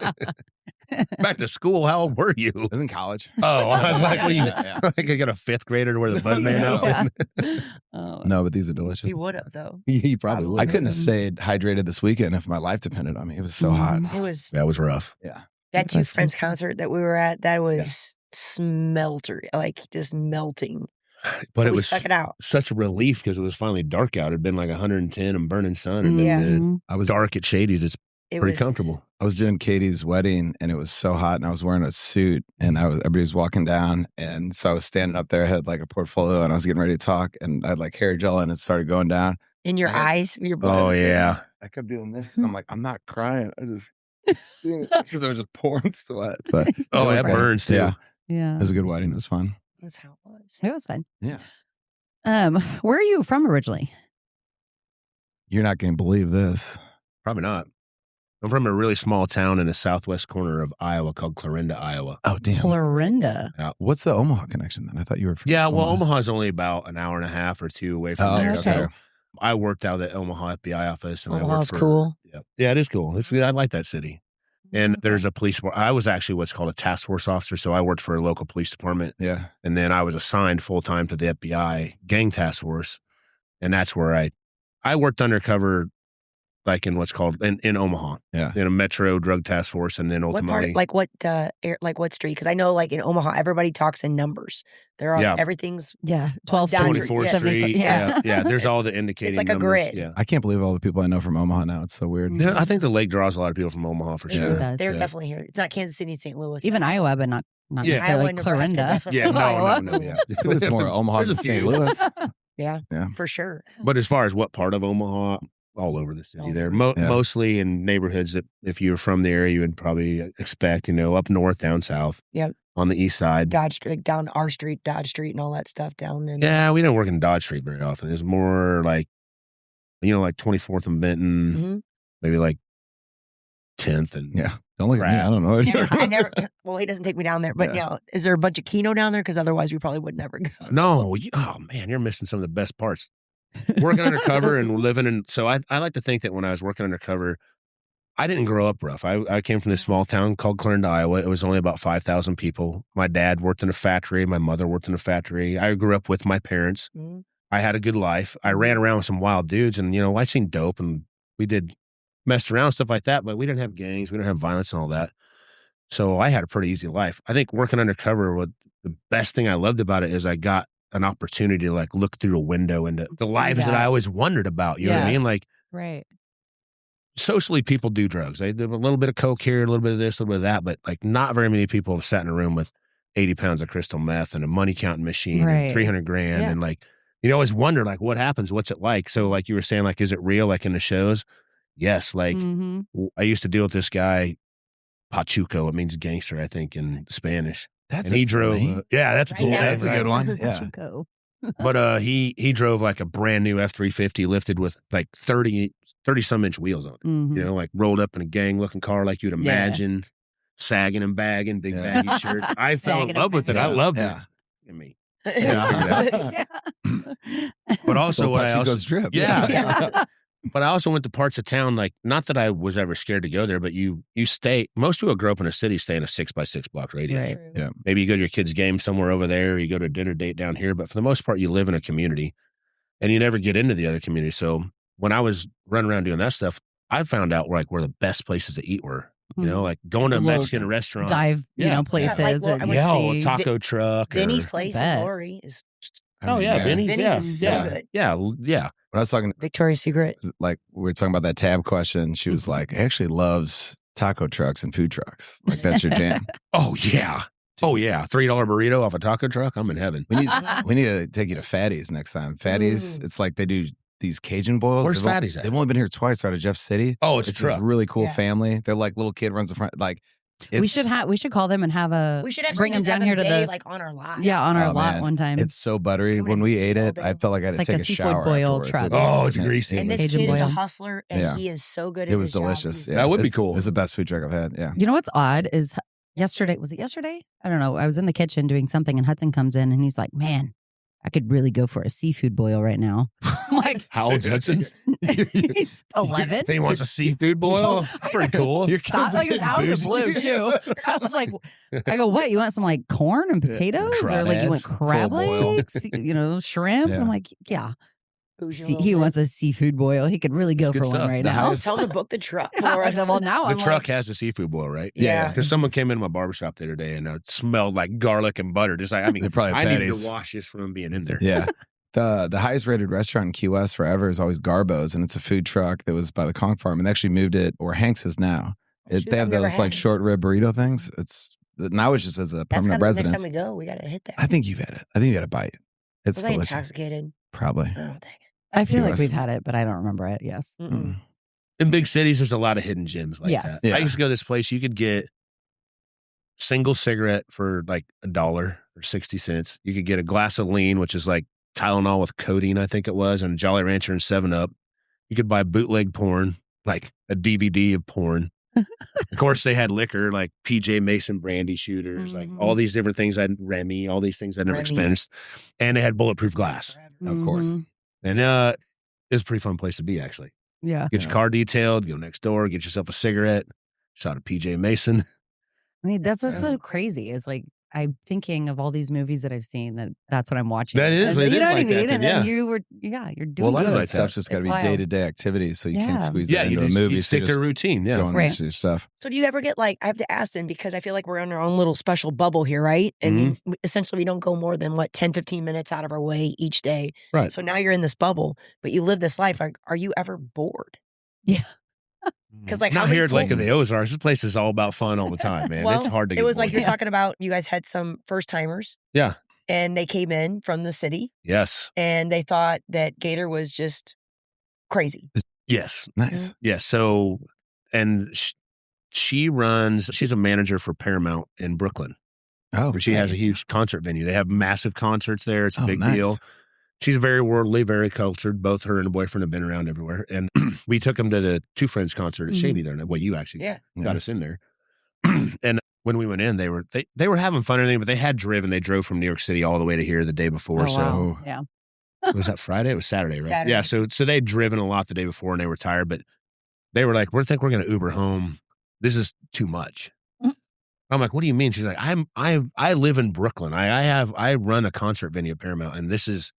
Back to school. How old were you? I was in college. Oh, I was like, what are you? Yeah. Like I got a 5th grader to wear the Bud Man out. Yeah. Oh, No, but these are delicious. he would have though. You probably would. I couldn't have stayed hydrated this weekend if my life depended on me. It was so hot. It was That was rough. Yeah. that Two That's Friends tasty. concert that we were at. That was smelter, like just melting. But it we was stuck it out. such a relief because it was finally dark out. It had been like 110 and burning sun. And Yeah. then I was dark at Shady's. It's It pretty was comfortable. I was doing Katie's wedding, and it was so hot, and I was wearing a suit, and everybody was walking down, and so I was standing up there. I had like a portfolio, and I was getting ready to talk, and I had like hair gel, and it started going down. in your Yeah. eyes. Your Oh, yeah. I kept doing this. And I'm like, I'm not crying. I just because I was just pouring sweat. But Oh, that okay. burns too. Yeah, Yeah. it was a good wedding. It was fun. That's how it was. It was fun. Yeah. Where are you from originally? You're not going to believe this. Probably not. I'm from a really small town in the southwest corner of Iowa called Clarinda, Iowa. Oh, damn. Florinda. What's the Omaha connection then? I thought you were from Yeah, well, Omaha's only about an hour and a half or 2 away from Oh, there. okay. So I worked out of the Omaha FBI office. And I Omaha's worked for, cool. Yeah, it is cool. I like that city. And there's a police. I was actually what's called a task force officer. So I worked for a local police department. Yeah. And then I was assigned full time to the FBI gang task force. And that's where I I worked undercover like in what's called in Omaha. Yeah. In a Metro Drug Task Force, and then ultimately What part, like what street? Because I know like in Omaha, everybody talks in numbers. They're all, everything's 12th down 24th Street. Yeah. There's all the indicating It's like a numbers. grid. Yeah. I can't believe all the people I know from Omaha now. It's so weird. Yeah, I think the lake draws a lot of people from Omaha for sure. It does. They're definitely here. It's not Kansas City, St. Louis. Even Iowa, but not necessarily Iowa, Nebraska, Clarinda. definitely. Yeah, Iowa. no. Yeah. It's more Omaha There's a than St. few. Louis. Yeah, Yeah. for sure. But as far as what part of Omaha, all over the city All there. over. Mostly in neighborhoods that if you were from the area, you would probably expect, up north, down south. Yep. On the east side. Dodge Street, down our street, Dodge Street, and all that stuff down in. Yeah, we don't work in Dodge Street very often. It's more like, like 24th and Benton, maybe like 10th and Yeah. Don't look at me. I don't know. I never. Well, he doesn't take me down there. But is there a bunch of Keno down there? Because otherwise, we probably would never go. No. Oh man, you're missing some of the best parts. Working undercover and living in. So I like to think that when I was working undercover, I didn't grow up rough. I came from this small town called Clarinda, Iowa. It was only about 5,000 people. My dad worked in a factory. My mother worked in a factory. I grew up with my parents. I had a good life. I ran around with some wild dudes, and I seen dope, and we did messed around, stuff like that. But we didn't have gangs. We didn't have violence and all that. So I had a pretty easy life. I think working undercover, the best thing I loved about it is I got an opportunity to like look through a window into the lives that I always wondered about. You know what I mean? Like, right. Socially, people do drugs. They do a little bit of coke here, a little bit of this, a little bit of that, but like not very many people have sat in a room with 80 pounds of crystal meth and a money counting machine and 300 grand. And like, you always wonder like what happens, what's it like? So like you were saying, like, is it real? Like in the shows? Yes. Like I used to deal with this guy, Pachuco. It means gangster, I think, in Spanish. And he drove. That's cool. That's a good one. Yeah. Pachuco. But he drove like a brand new F-350 lifted with like 30 some inch wheels on it. Like rolled up in a gang looking car like you'd imagine, sagging and bagging, big baggy shirts. I fell in love with it. I loved it. I mean, but also what I also drip. But I also went to parts of town, like, not that I was ever scared to go there, but you stay, most people grow up in a city, stay in a 6x6 block radius. Right. Yeah. Maybe you go to your kid's game somewhere over there, or you go to a dinner date down here, but for the most part, you live in a community and you never get into the other community. So when I was running around doing that stuff, I found out where the best places to eat were. Like going to a Mexican restaurant. Dive, places. A taco truck. Vinny's place in Glory is. Vinny's is so good. Yeah. When I was talking Victoria's Secret, like we were talking about that tab question, she was like, actually loves taco trucks and food trucks. Like that's your jam. Oh yeah. $3 burrito off a taco truck. I'm in heaven. We need to take you to Fatty's next time. Fatty's, it's like they do these Cajun boils. Where's Fatty's at? They've only been here twice out of Jeff City. Oh, it's a truck. This really cool family. They're like little kid runs the front. Like we should call them and have we should bring them down here to the like on our lot. Yeah, on our lot one time. It's so buttery. When we ate it, I felt like I had to take a shower boil afterwards. truck. Oh, it's greasy. And this Cajun kid is boil. a hustler, and he is so good at his job. It was delicious. That would be cool. It's the best food truck I've had. Yeah. You know what's odd is yesterday, was it yesterday? I don't know. I was in the kitchen doing something and Hudson comes in and he's like, man, I could really go for a seafood boil right now. I'm like, how old's Hudson? He's 11. He wants a seafood boil? Pretty cool. Thought like it's out of the blue too. I was like, I go, what? You want some like corn and potatoes? Or like you want crab legs, shrimp? I'm like, yeah. He wants a seafood boil. He could really go for one right now. Tell him to book the truck for us. Well, now the truck has a seafood boil, right? Yeah. Because someone came into my barbershop the other day and it smelled like garlic and butter. Just like, I needed to wash this from them being in there. Yeah. The highest rated restaurant in Key West forever is always Garbo's, and it's a food truck that was by the Conch Farm, and they actually moved it where Hanks is now. They have those like short rib burrito things. Now it's just as a permanent residence. Next time we go, we gotta hit that. I think you've had it. I think you got a bite. It's was delicious. I intoxicated? Probably. Oh, dang it. I feel like we've had it, but I don't remember it. Yes. In big cities, there's a lot of hidden gems like that. Yeah. I used to go to this place. You could get single cigarette for like $1 or 60 cents. You could get a glass of lean, which is like Tylenol with codeine, I think it was, and Jolly Rancher and 7-Up. You could buy bootleg porn, like a DVD of porn. Of course, they had liquor like PJ Mason brandy shooters, like all these different things. Remy, all these things I'd never experienced. And they had bulletproof glass, of course. And it was a pretty fun place to be, actually. Yeah. Get your car detailed, go next door, get yourself a cigarette, shot a PJ Mason. I mean, that's what's so crazy is like, I'm thinking of all these movies that I've seen. That's what I'm watching. That is, you know what I like mean? that, And then you're doing. Well, a lot of like that stuff's just got to be day-to-day activities, so you can't squeeze it into a movie. You stick to a routine, going into your stuff. So do you ever get like, I have to ask them because I feel like we're in our own little special bubble here, right? And essentially we don't go more than 10, 15 minutes out of our way each day. Right. So now you're in this bubble, but you live this life. Are you ever bored? Yeah. Because like not here at Lake of the Ozarks. This place is all about fun all the time, man. Well, it's hard to get It was bored. like you're talking about, you guys had some first timers. Yeah. And they came in from the city. Yes. And they thought that Gator was just crazy. Yes. Nice. Yes. So, and she's a manager for Paramount in Brooklyn. Oh, she has a huge concert venue. They have massive concerts there. It's a big nice. deal. She's very worldly, very cultured. Both her and her boyfriend have been around everywhere. And we took them to the Two Friends concert at Shady there. Well, you actually got us in there. And when we went in, they were having fun and everything, but they had driven. They drove from New York City all the way to here the day before. Wow. Yeah. Was that Friday? It was Saturday, right? Saturday. Yeah. So they'd driven a lot the day before and they were tired, but they were like, we think we're going to Uber home. This is too much. I'm like, what do you mean? She's like, I live in Brooklyn. I run a concert venue at Paramount, and this is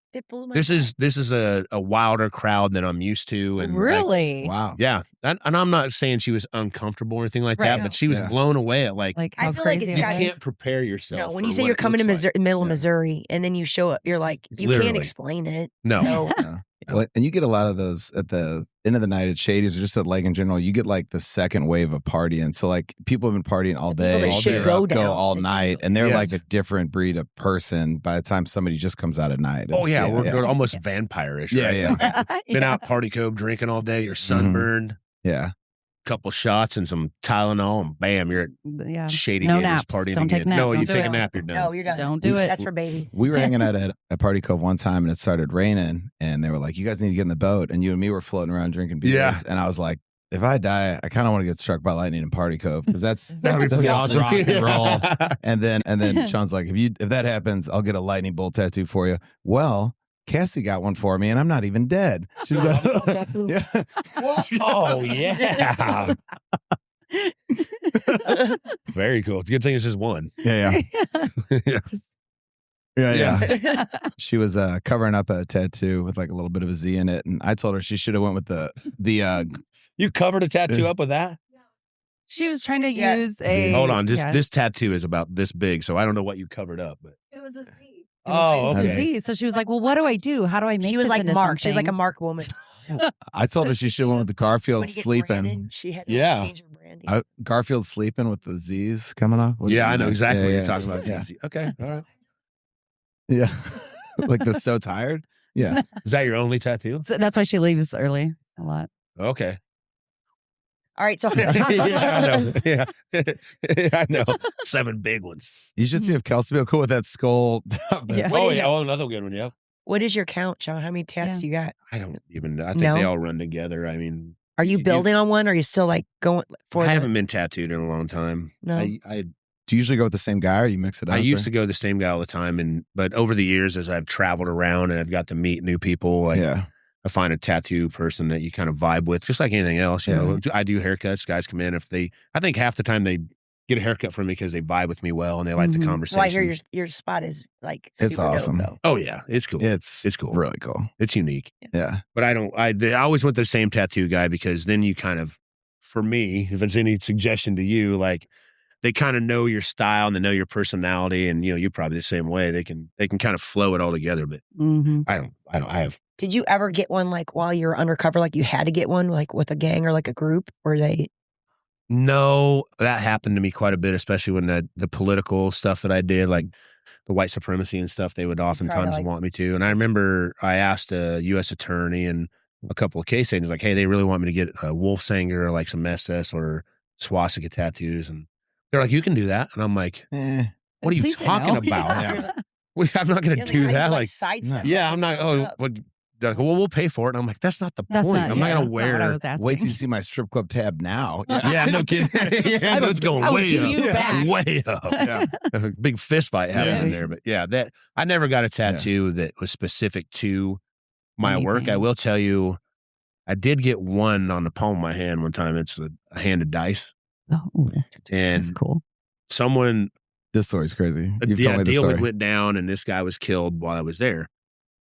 a wilder crowd than I'm used to. And really, wow, yeah. And I'm not saying she was uncomfortable or anything like that, but she was blown away at like how I feel crazy like you can't prepare yourself. No, when you say you're coming to Missouri, middle of Missouri, and then you show up, you're like, you can't explain it. No. So. Well, and you get a lot of those at the end of the night at Shady's or just at Lake in general. You get like the second wave of partying. So like people have been partying all day, go all night, and they're like a different breed of person by the time somebody just comes out at night. We're almost vampire-ish. Yeah, right? Been out Party Cove drinking all day. You're sunburned. Yeah. Couple shots and some Tylenol, and bam, you're at Shady no Gators naps. partying Don't again. take a nap. No, you Don't take do a it. nap, you're done. No, you're done. Don't do it. That's for babies. We were hanging out at Party Cove one time, and it started raining, and they were like, "You guys need to get in the boat." And you and me were floating around drinking beers. Yeah. And I was like, if I die, I kind of want to get struck by lightning in Party Cove because that'd be pretty awesome. Rock and roll. and then Shaun's like, if that happens, I'll get a lightning bolt tattoo for you. Well, Cassie got one for me, and I'm not even dead. She's like, yeah. Oh yeah. Very cool. Good thing it's just one. Yeah. Yeah. Yeah. She was covering up a tattoo with like a little bit of a Z in it, and I told her she should have went with the. You covered a tattoo up with that? She was trying to use a. Hold on, this tattoo is about this big, so I don't know what you covered up, but it was a Z. Oh, It was okay. a Z. So she was like, "Well, what do I do? How do I make?" She was this like into Mark. She was like a something?" Mark woman. I told her she should have went with the Garfield When you get sleeping. branded, she had to change her branding. Garfield sleeping with the Z's coming off. yeah, I know exactly what you're talking about. Yeah. Okay, all right. Yeah. Like the so tired. Yeah. Is that your only tattoo? So that's why she leaves early a lot. Okay. All right, so Yeah, I know. Yeah, I know. 7 big ones. You should see if Kelsey will go with that skull. Yeah. Oh yeah, another good one. Yeah. what is your count, Shaun? How many tats you got? I don't even. I think No? they all run together. I mean, Are you building on one? Or are you still like going for? I haven't been tattooed in a long time. No? I Do you usually go with the same guy or you mix it up? I used to go the same guy all the time, but over the years, as I've traveled around and I've got to meet new people, I find a tattoo person that you kind of vibe with, just like anything else. You know, I do haircuts. Guys come in I think half the time they get a haircut from me because they vibe with me well and they like the conversation. Well, I hear your spot is like super It's awesome. dope, though. Oh yeah, it's cool. It's cool. Really cool. It's unique. Yeah. But I always went the same tattoo guy because then you kind of, for me, if it's any suggestion to you, like they kind of know your style and they know your personality, and you're probably the same way. They can kind of flow it all together. But I have. Did you ever get one like while you were undercover? Like you had to get one like with a gang or like a group? Were they? No, that happened to me quite a bit, especially when the political stuff that I did, like the white supremacy and stuff, they would oftentimes want me to. And I remember I asked a U.S. attorney and a couple of case agents, like, hey, they really want me to get a wolf sanger or like some SS or swastika tattoos. And they're like, you can do that. And I'm like, what are you talking about? I'm not going to do that. Like, I'm not. They're like, well, we'll pay for it. And I'm like, that's not the point. I'm not going to wear. Wait till you see my strip club tab now. Yeah, no kidding. It's going way up. Yeah. A big fist fight happening there. But I never got a tattoo that was specific to my work. I will tell you, I did get one on the palm of my hand one time. It's a hand of dice. Oh, and that's cool. Someone This story's crazy. A You've told me the deal story. that went down, and this guy was killed while I was there.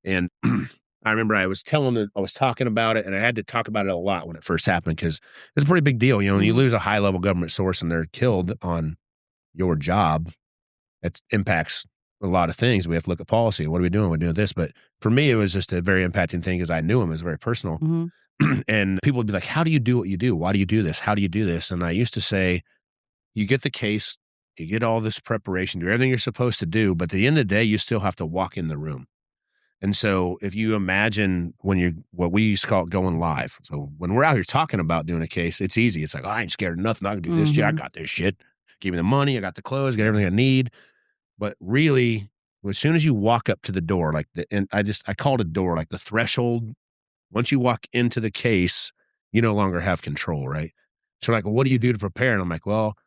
And I remember I was talking about it, and I had to talk about it a lot when it first happened because it's a pretty big deal. When you lose a high-level government source and they're killed on your job, it impacts a lot of things. We have to look at policy. What are we doing? We're doing this. But for me, it was just a very impacting thing because I knew him. It was very personal. And people would be like, how do you do what you do? Why do you do this? How do you do this? And I used to say, you get the case, you get all this preparation, do everything you're supposed to do, but at the end of the day, you still have to walk in the room. And so if you imagine what we used to call it going live. So when we're out here talking about doing a case, it's easy. It's like, I ain't scared of nothing. I can do this shit. I got this shit. Give me the money. I got the clothes, got everything I need. But really, as soon as you walk up to the door, I called it a door, like the threshold. Once you walk into the case, you no longer have control, right? So like, what do you do to prepare? And I'm like, well,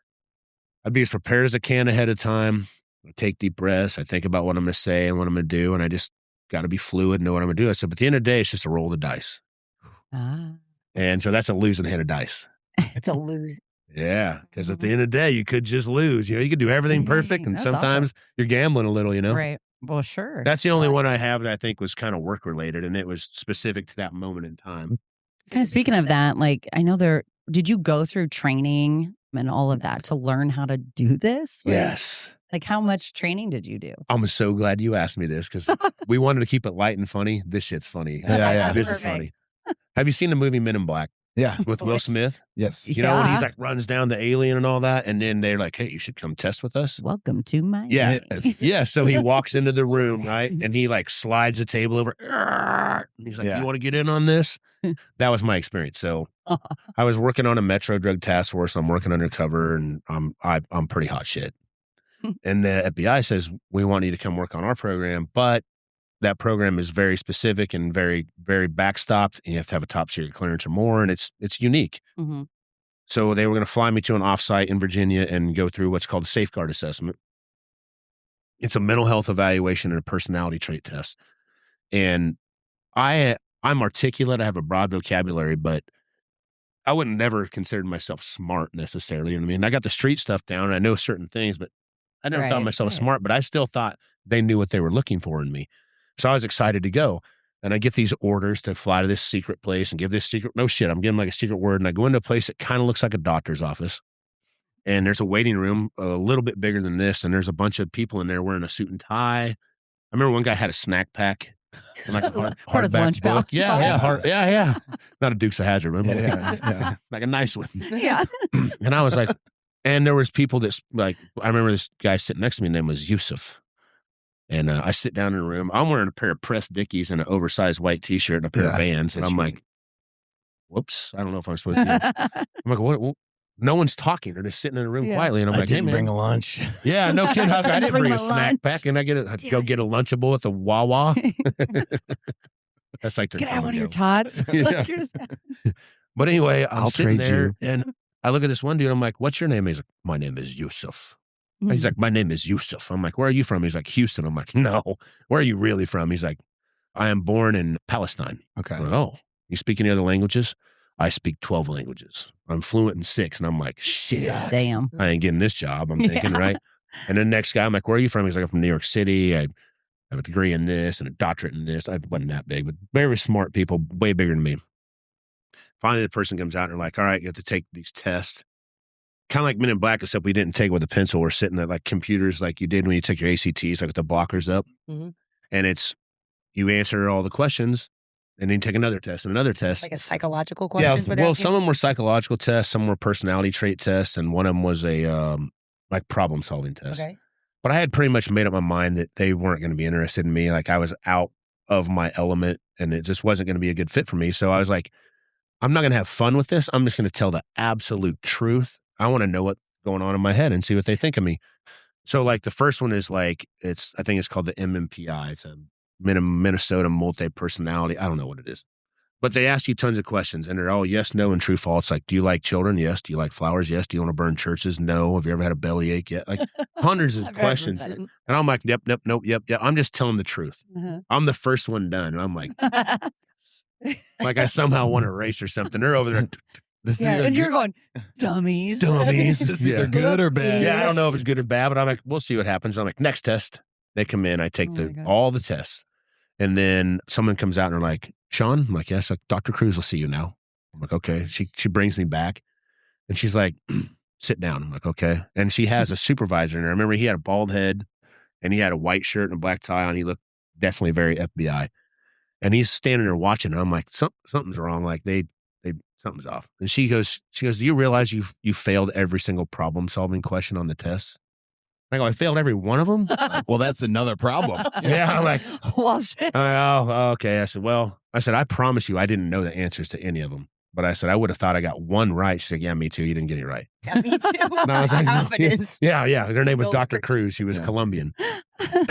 I'd be as prepared as I can ahead of time. I take deep breaths. I think about what I'm going to say and what I'm going to do. And I just got to be fluid, know what I'm going to do. I said, but at the end of the day, it's just a roll of the dice. And so that's a losing hand of dice. It's a lose. Yeah. Because at the end of the day, you could just lose. You could do everything perfect. And sometimes you're gambling a little, Right. Well, sure. That's the only one I have that I think was kind of work related, and it was specific to that moment in time. Kind of speaking of that, like I know did you go through training and all of that to learn how to do this? Yes. Like how much training did you do? I'm so glad you asked me this because we wanted to keep it light and funny. This shit's funny. Yeah. This is funny. Have you seen the movie Men in Black? Yeah. With Will Smith? Yes. You know, when he's like runs down the alien and all that, and then they're like, hey, you should come test with us. Welcome to my Yeah. So he walks into the room, right? And he like slides the table over. And he's like, you want to get in on this? That was my experience. So I was working on a Metro Drug Task Force. I'm working undercover, and I'm pretty hot shit. And the FBI says, we want you to come work on our program, but that program is very specific and very, very backstopped. And you have to have a top secret clearance or more, and it's unique. So they were going to fly me to an offsite in Virginia and go through what's called a safeguard assessment. It's a mental health evaluation and a personality trait test. And I'm articulate. I have a broad vocabulary, but I wouldn't never considered myself smart necessarily. You know what I mean? I got the street stuff down and I know certain things, but I never thought myself smart, but I still thought they knew what they were looking for in me. So I was excited to go. And I get these orders to fly to this secret place and give this secret. No shit, I'm giving like a secret word. And I go into a place that kind of looks like a doctor's office. And there's a waiting room a little bit bigger than this. And there's a bunch of people in there wearing a suit and tie. I remember one guy had a snack pack. And like a hardback book. Yeah. Not a Dukes of Hazzard, but like a nice one. Yeah. And I was like, and there was people that's like, I remember this guy sitting next to me, his name was Yusuf. And I sit down in a room. I'm wearing a pair of pressed Dickies and an oversized white T-shirt and a pair of Vans. And I'm like, whoops, I don't know if I'm supposed to. I'm like, what? No one's talking. They're just sitting in a room quietly. And I'm like, hey, man. Bring a lunch. Yeah, no kidding. I didn't bring a snack pack. And I go get a Lunchable at the Wawa. That's like, can I have one of your tots? But anyway, I'm I'll sitting trade there you. and I look at this one dude. I'm like, what's your name? He's like, my name is Yusuf. He's like, my name is Yusuf. I'm like, where are you from? He's like, Houston. I'm like, no. Where are you really from? He's like, I am born in Palestine. Okay. Like, oh, you speak any other languages? I speak 12 languages. I'm fluent in 6. And I'm like, shit. Damn. I ain't getting this job. I'm thinking, right? And then the next guy, I'm like, where are you from? He's like, I'm from New York City. I have a degree in this and a doctorate in this. I wasn't that big, but very smart people, way bigger than me. Finally, the person comes out and they're like, all right, you have to take these tests. Kind of like Men in Black, except we didn't take it with a pencil. We're sitting at like computers like you did when you took your ACTs, like with the blockers up. And it's, you answer all the questions and then you take another test and another test. Like a psychological question? Yeah, well, some of them were psychological tests, some were personality trait tests, and one of them was a like problem solving test. Okay. But I had pretty much made up my mind that they weren't going to be interested in me. Like I was out of my element and it just wasn't going to be a good fit for me. So I was like, I'm not going to have fun with this. I'm just going to tell the absolute truth. I want to know what's going on in my head and see what they think of me. So like the first one is like, I think it's called the MMPI. It's a Minnesota multi-personality. I don't know what it is. But they ask you tons of questions and they're all yes, no, and true, false. Like, do you like children? Yes. Do you like flowers? Yes. Do you want to burn churches? No. Have you ever had a bellyache yet? Like hundreds of questions. And I'm like, yep, nope, yep. I'm just telling the truth. I'm the first one done. And I'm like, like I somehow won a race or something. They're over there. This is Yeah, either and you're good- going, dummies. Dummies. This is either good or bad. Yeah, I don't know if it's good or bad, but I'm like, we'll see what happens. I'm like, next test. They come in, I take Oh my God. all the tests. And then someone comes out and they're like, Shaun? I'm like, yes, like, Dr. Cruz will see you now. I'm like, okay. She brings me back and she's like, sit down. I'm like, okay. And she has a supervisor in there. I remember he had a bald head and he had a white shirt and a black tie on. He looked definitely very FBI. And he's standing there watching. And I'm like, something's wrong. Like something's off. And she goes, do you realize you failed every single problem solving question on the test? I go, I failed every one of them? Well, that's another problem. Yeah, I'm like, Well, shit. oh, okay. I said, I promise you, I didn't know the answers to any of them. But I said, I would have thought I got one right. She said, yeah, me too. You didn't get it right. Yeah, me too. And I was like, Confidence. yeah. Her name was Go Dr. for it. Cruz. She was Yeah. Colombian.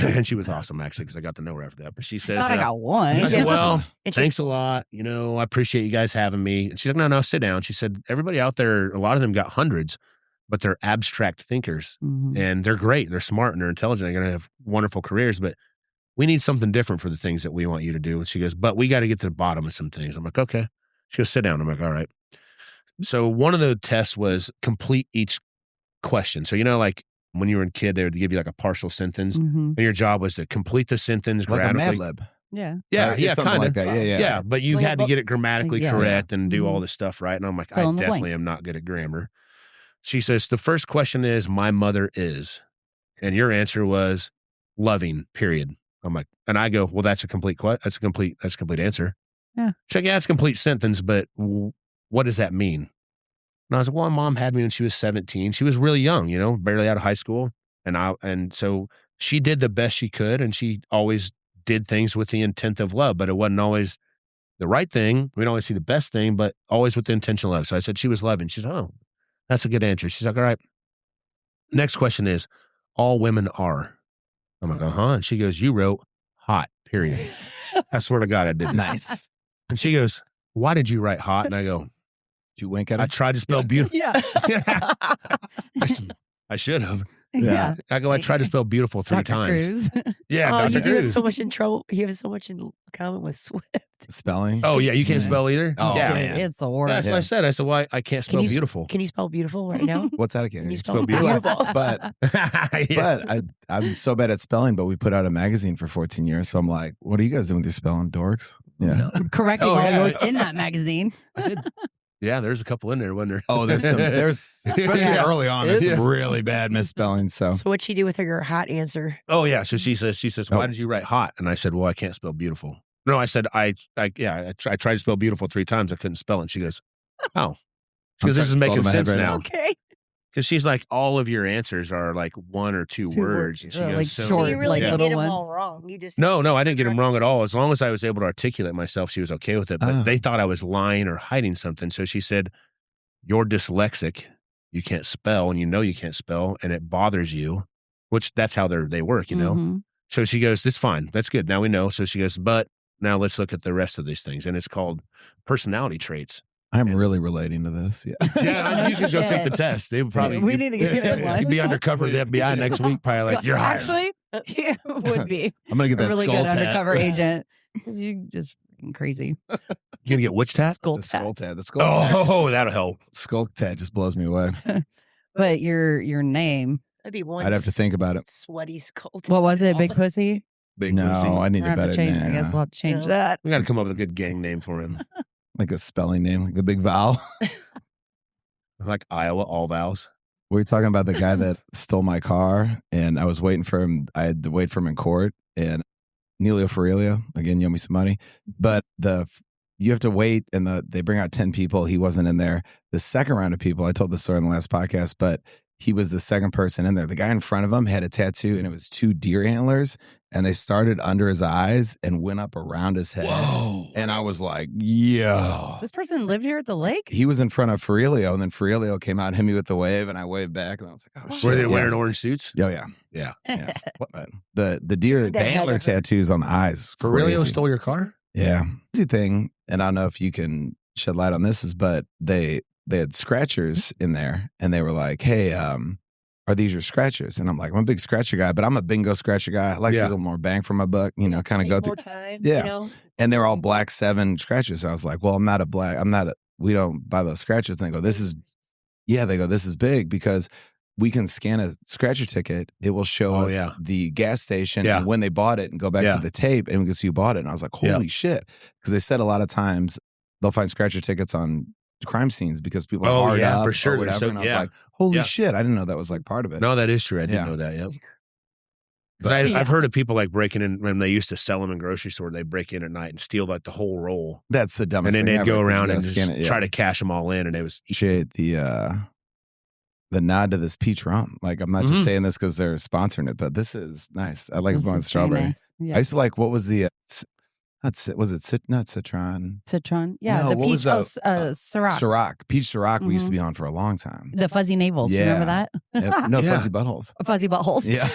And she was awesome, actually, because I got to know her after that. But she says, Thought I got one. I said, Yeah. well, And she- thanks a lot. I appreciate you guys having me. And she's like, no, sit down. She said, everybody out there, a lot of them got hundreds, but they're abstract thinkers. Mhm. And they're great. They're smart and they're intelligent. They're going to have wonderful careers, but we need something different for the things that we want you to do. And she goes, but we got to get to the bottom of some things. I'm like, okay. She goes, sit down. I'm like, all right. So one of the tests was complete each question. So, like when you were a kid, they would give you like a partial sentence Mhm. and your job was to complete the sentence Like a Mad grammatically. Lib. Yeah. Yeah, Something kind like of. that. Yeah. Yeah, but you Like a had to get it grammatically Yeah. correct and do all Mhm. this stuff right. And I'm like, Fill I in the definitely blanks. am not good at grammar. She says, the first question is, my mother is. And your answer was loving, period. I'm like, and I go, well, that's a complete answer. Yeah. She's like, yeah, it's a complete sentence, but what does that mean? And I was like, well, my mom had me when she was 17. She was really young, barely out of high school. And so she did the best she could. And she always did things with the intent of love, but it wasn't always the right thing. We don't always see the best thing, but always with the intention of love. So I said she was loving. She's like, oh, that's a good answer. She's like, all right. Next question is, all women are. I'm like, uh-huh. And she goes, you wrote hot, period. I swear to God, I did. Nice. And she goes, why did you write hot? And I go, Did you wink at I her? tried to spell beautiful. Yeah. I should have. Yeah. I go, I tried to spell beautiful 3 Dr. times. Cruz. Yeah, Oh, Dr. you do have Cruz. so much in trouble. You have so much in common with Swift. Spelling. Oh, yeah, you can't Yeah. spell either? Oh, yeah. Dude, man. it's the That's worst. what I said. I said, well, I can't spell you s- beautiful. Can you spell beautiful right now? What's that again? Can you It's spell beautiful. beautiful? But Yeah. I'm so bad at spelling, but we put out a magazine for 14 years. So I'm like, what are you guys doing with your spelling, dorks? Yeah. Correcting Oh, all yeah. those in that magazine. I did. Yeah, there's a couple in there, wasn't there? Oh, there's especially Yeah. early on, there's Yeah. some really bad misspelling. So So what'd she do with her hot answer? Oh, yeah. So she says, why did you write hot? And I said, well, I can't spell beautiful. No, I said, I tried to spell beautiful 3 times. I couldn't spell it. And she goes, oh. She goes, this is making sense now. Okay. Because she's like, all of your answers are like 1 or 2 Two words. words, And she like goes, So short, you really like didn't little get them all ones. wrong. You just No, I didn't get them wrong at all. As long as I was able to articulate myself, she was okay with it. But Ah. they thought I was lying or hiding something. So she said, you're dyslexic. You can't spell, and you can't spell, and it bothers you, which that's how they work, Mhm. So she goes, that's fine. That's good. Now we know. So she goes, but now let's look at the rest of these things. And it's called personality traits. I'm really relating to this. Yeah. Yeah, you should go take the Shit. test. They would probably. We need to get you one. You'd be undercover at the FBI next week, probably like, you're hired. Actually, it would be I'm going to get a that really skull good tat. undercover agent. 'Cause you just freaking crazy. You gonna get which tat? Skull The tat. skull tat. The skull tat. Oh, that'll help. Skull tat just blows me away. But your name, That'd be one. I'd have to think about it. Sweaty skull. what was it? Big pussy? Big No, pussy. I need We'll a have to better change. name. I guess we'll have to change Yeah. that. We got to come up with a good gang name for him, Like a spelling name, like a big vowel. like Iowa, all vowels. We were talking about the guy that stole my car, and I was waiting for him. I had to wait for him in court, and Nelio Ferrelia, again, you owe me some money. But you have to wait, and they bring out 10 people. He wasn't in there. The second round of people, I told the story in the last podcast, but he was the second person in there. The guy in front of him had a tattoo, and it was 2 deer antlers, and they started under his eyes and went up around his head. Whoa. And I was like, yo. This person lived here at the lake? He was in front of Ferrelia, and then Ferrelia came out and hit me with the wave, and I waved back, and I was like, oh, shit. Were they Yeah. wearing orange suits? Oh, yeah. Yeah. Yeah. What, the deer, That the had antler to hurt. tattoos on the eyes. Ferrelia Crazy. stole your car? Yeah. Easy thing, and I don't know if you can shed light on this, but they had scratchers in there, and they were like, hey, are these your scratchers? And I'm like, I'm a big scratcher guy, but I'm a bingo scratcher guy. I like to Yeah. get a little more bang for my buck, kind of go More through. time. Yeah. You know? And they're all black 7 scratchers. And I was like, well, I'm not we don't buy those scratchers. And they go, this is big because we can scan a scratcher ticket. It will show us the gas station and when they bought it and go back to the tape and we can see who bought it. And I was like, holy shit. Because they said a lot of times they'll find scratcher tickets on crime scenes because people are hard up for sure. or whatever. And I was like, holy shit. I didn't know that was like part of it. No, that is true. I didn't know that. Yep. Because I've heard of people like breaking in when they used to sell them in grocery store. They break in at night and steal like the whole roll. That's the dumbest thing. And then they'd go around and just try to cash them all in. And it was appreciate the nod to this peach rum. Like I'm not just saying this because they're sponsoring it, but this is nice. I like going strawberry. Nice. Yeah. I used to like what was the not citron? Citron, yeah. No, the peach, Ciroc. Ciroc, peach Ciroc. We used to be on for a long time. The fuzzy navels. Remember that? Fuzzy buttholes. Fuzzy buttholes. Yeah.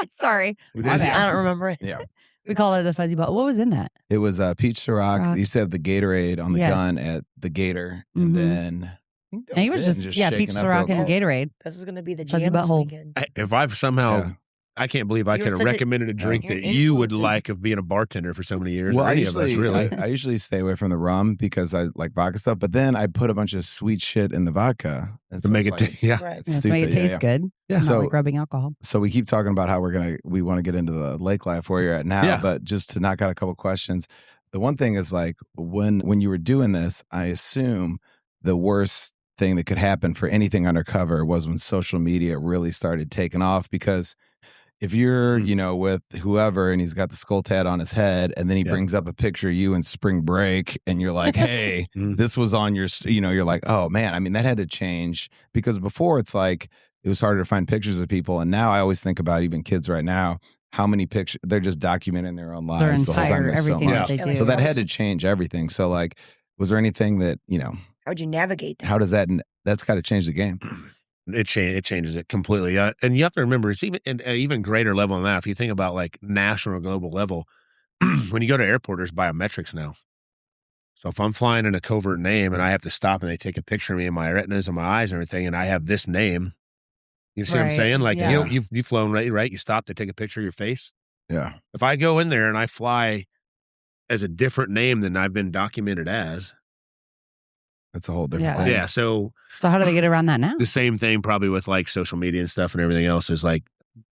Sorry, I don't remember it. Yeah. We call it the fuzzy butthole. What was in that? It was peach Ciroc. You used to have the Gatorade on the gun at the Gator, and then. And you were just peach Ciroc and Gatorade. This is going to be the fuzzy butthole. If I've somehow, I can't believe I could have recommended a drink that you would like of being a bartender for so many years. Well, I usually stay away from the rum because I like vodka stuff, but then I put a bunch of sweet shit in the vodka to make it, to make it taste good. Yeah, so like rubbing alcohol. So we keep talking about how we want to get into the lake life where you're at now, but just to knock out a couple questions. The one thing is like when you were doing this, I assume the worst thing that could happen for anything undercover was when social media really started taking off, because if you're, with whoever and he's got the skull tat on his head and then he brings up a picture of you in spring break and you're like, hey, this was on your, you're like, oh man, I mean, that had to change, because before it's like, it was harder to find pictures of people. And now I always think about even kids right now, how many pictures, they're just documenting their own lives. Their entire, everything that they do. So that had to change everything. So like, was there anything that, how would you navigate that? How does that's got to change the game. It changes it completely. And you have to remember, it's even an even greater level than that. If you think about like national or global level, when you go to airport, there's biometrics now. So if I'm flying in a covert name and I have to stop and they take a picture of me and my retinas and my eyes and everything, and I have this name, you see what I'm saying? Like, you've flown, right? You stop to take a picture of your face. Yeah. If I go in there and I fly as a different name than I've been documented as, that's a whole different thing. Yeah. So how do they get around that now? The same thing probably with like social media and stuff and everything else is like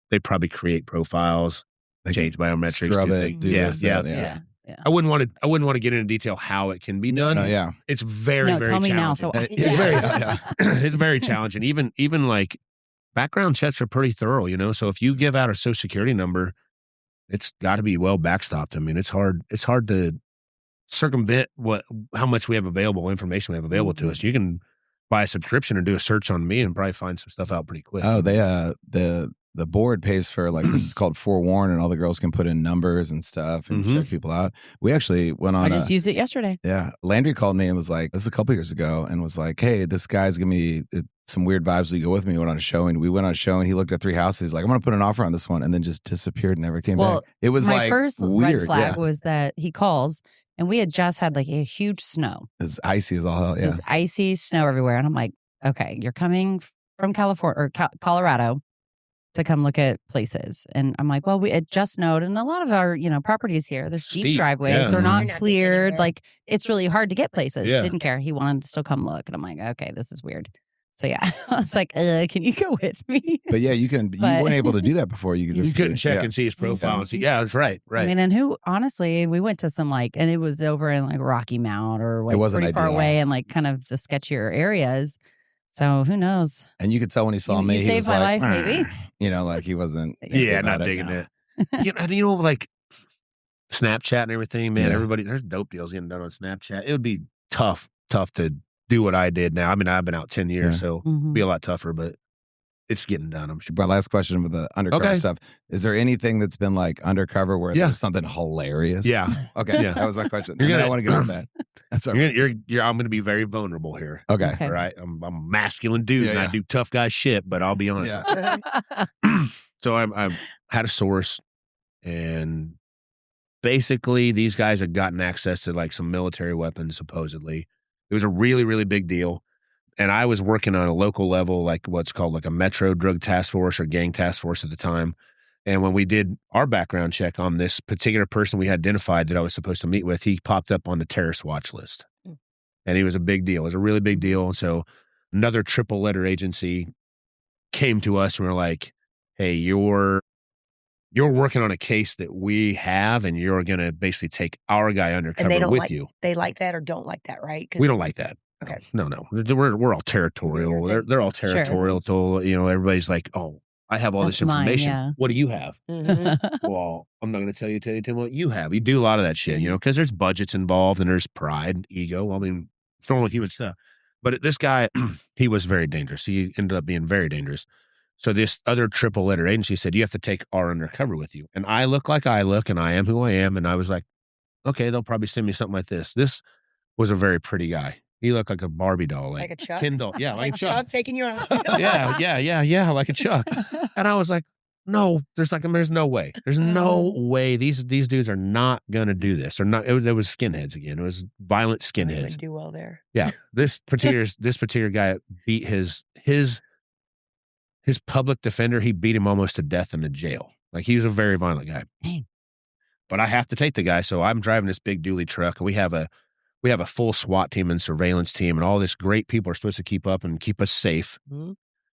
they probably create profiles, change biometrics, scrub it, do this, yeah. I wouldn't want to get into detail how it can be done. It's very very tell me challenging. Now, so it's very challenging. Even like background checks are pretty thorough, So if you give out a social security number, it's got to be well backstopped. I mean, it's hard to circumvent how much we have available, information we have available to us. You can buy a subscription and do a search on me and probably find some stuff out pretty quick. Oh, they the board pays for like this is called Forewarn, and all the girls can put in numbers and stuff and check people out. We actually went on. I just used it yesterday. Yeah, Landry called me and was like, this is a couple years ago, and was like, hey, this guy's giving me some weird vibes. Will you go with me? We went on a show, and he looked at 3 houses. He's like, I'm going to put an offer on this one, and then just disappeared and never came back. It was my like first weird. red flag was that he calls, and we had just had like a huge snow. It's icy as all hell. Yeah, it was icy snow everywhere, and I'm like, okay, you're coming from California or Colorado to come look at places. And I'm like, well, it just snowed. And a lot of our, properties here, they're steep driveways. Yeah. They're not cleared. Like, it's really hard to get places. Yeah. Didn't care. He wanted to still come look. And I'm like, okay, this is weird. So yeah, I was like, can you go with me? But yeah, you weren't able to do that before. You couldn't check and see his profile and see. Yeah, that's right. I mean, and honestly, we went to some and it was over in like Rocky Mount or like it wasn't pretty far away and like kind of the sketchier areas. So who knows? And you could tell when he saw me, he saved my life, maybe. Like he wasn't. Not digging it. Like Snapchat and everything, man. Everybody, there's dope deals getting done on Snapchat. It would be tough to do what I did now. I mean, I've been out 10 years, so it'd be a lot tougher, but it's getting done, I'm sure. My last question with the undercover stuff. Is there anything that's been like undercover where there's something hilarious? Yeah. Okay. Yeah. That was my question. I want to get on that. That's I'm going to be very vulnerable here. Okay. All right. I'm a masculine dude and I do tough guy shit, but I'll be honest. Yeah. So I had a source, and basically these guys had gotten access to like some military weapons, supposedly. It was a really, really big deal. And I was working on a local level, like what's called like a Metro Drug Task Force or Gang Task Force at the time. And when we did our background check on this particular person we had identified that I was supposed to meet with, he popped up on the terrorist watch list. And he was a big deal. It was a really big deal. And so another triple letter agency came to us and were like, hey, you're working on a case that we have, and you're going to basically take our guy undercover with you. They like that or don't like that, right? We don't like that. Okay. No. We're all territorial. They're all territorial. Sure. Everybody's like, oh, I have all this information. Mine, yeah. What do you have? Mm-hmm. Well, I'm not going to tell you what you have. You do a lot of that shit, because there's budgets involved and there's pride and ego. I mean, it's normal human stuff. But this guy, he was very dangerous. He ended up being very dangerous. So this other triple letter agency said, you have to take our undercover with you. And I look like I look, and I am who I am. And I was like, okay, they'll probably send me something like this. This was a very pretty guy. He looked like a Barbie doll. Like a Chuck? Ken doll. Yeah, like a Chuck taking you on. Yeah, like a Chuck. And I was like, no, there's no way. There's no way. These dudes are not going to do this. Or not. It was skinheads again. It was violent skinheads. Would do well there. Yeah. This particular guy beat his public defender. He beat him almost to death in the jail. Like, he was a very violent guy. Dang. But I have to take the guy. So I'm driving this big dually truck, and we have a full SWAT team and surveillance team, and all this great people are supposed to keep up and keep us safe. Mm-hmm.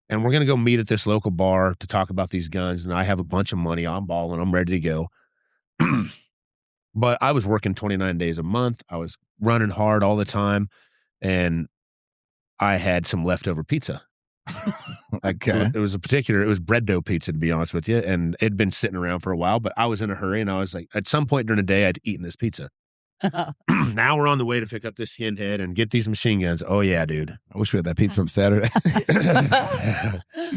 And we're going to go meet at this local bar to talk about these guns. And I have a bunch of money. I'm balling. I'm ready to go. But I was working 29 days a month. I was running hard all the time. And I had some leftover pizza. Okay. It was bread dough pizza, to be honest with you. And it'd been sitting around for a while, but I was in a hurry. And I was like, at some point during the day, I'd eaten this pizza. Now we're on the way to pick up this skinhead and get these machine guns. Oh, yeah, dude. I wish we had that pizza from Saturday.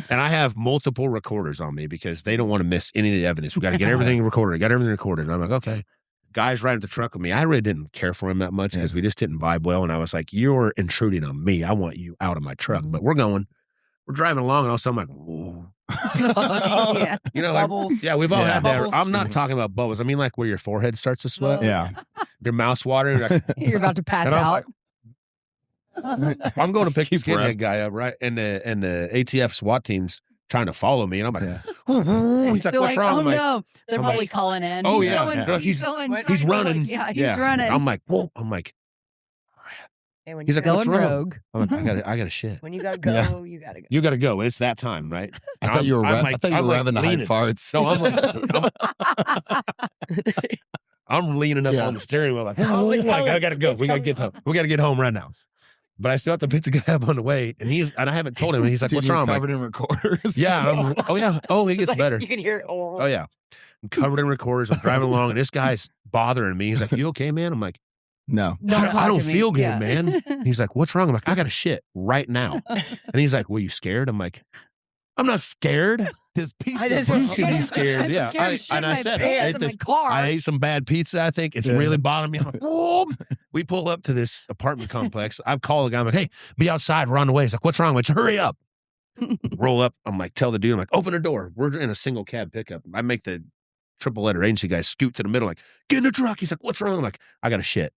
And I have multiple recorders on me because they don't want to miss any of the evidence. We got to get everything recorded. And I'm like, okay. Guys riding the truck with me. I really didn't care for him that much because we just didn't vibe well. And I was like, you're intruding on me. I want you out of my truck. But we're driving along, and all of a sudden I'm like, whoa. Yeah. Bubbles. We've all had that. Bubbles. I'm not talking about bubbles. I mean, like, where your forehead starts to sweat. Yeah. Your mouth's watering. You're about to pass out. I'm going to pick the skinhead guy up, right? And the ATF SWAT team's trying to follow me, and I'm like, he's like, what's wrong? Oh, no. They're probably calling in. Oh, He's running. Yeah, he's running. I'm like, whoa. I'm like, And when he's like, what's going wrong? rogue. I'm like, I got to shit. When you gotta go, you gotta go. You got to go. It's that time, right? I thought you were revving to hide farts. No, I'm leaning up on the steering wheel like, I got to go. We got to get home. We got to get home right now. But I still have to pick the guy up on the way, and I haven't told him. And he's like, "What's wrong?" Covered in recorders. Yeah. Oh, it gets better. You can hear it. Oh yeah. I'm covered in recorders. I'm driving along, and this guy's bothering me. He's like, "You okay, man?" I'm like, "No, I don't feel good, man." He's like, "What's wrong?" I'm like, "I got to shit right now." And he's like, "Were you scared?" I'm like, "I'm not scared. This pizza. You should be scared." Yeah. I said, I ate some bad pizza. I think it's really bothering me. I'm like, whoa. We pull up to this apartment complex. I call the guy. I'm like, "Hey, be outside. We're on the way." He's like, "What's wrong?" I'm like, "Hurry up." Roll up. I'm like, tell the dude, I'm like, "Open the door." We're in a single cab pickup. I make the triple letter agency guy scoot to the middle, like, "Get in the truck." He's like, "What's wrong?" I'm like, "I got to shit."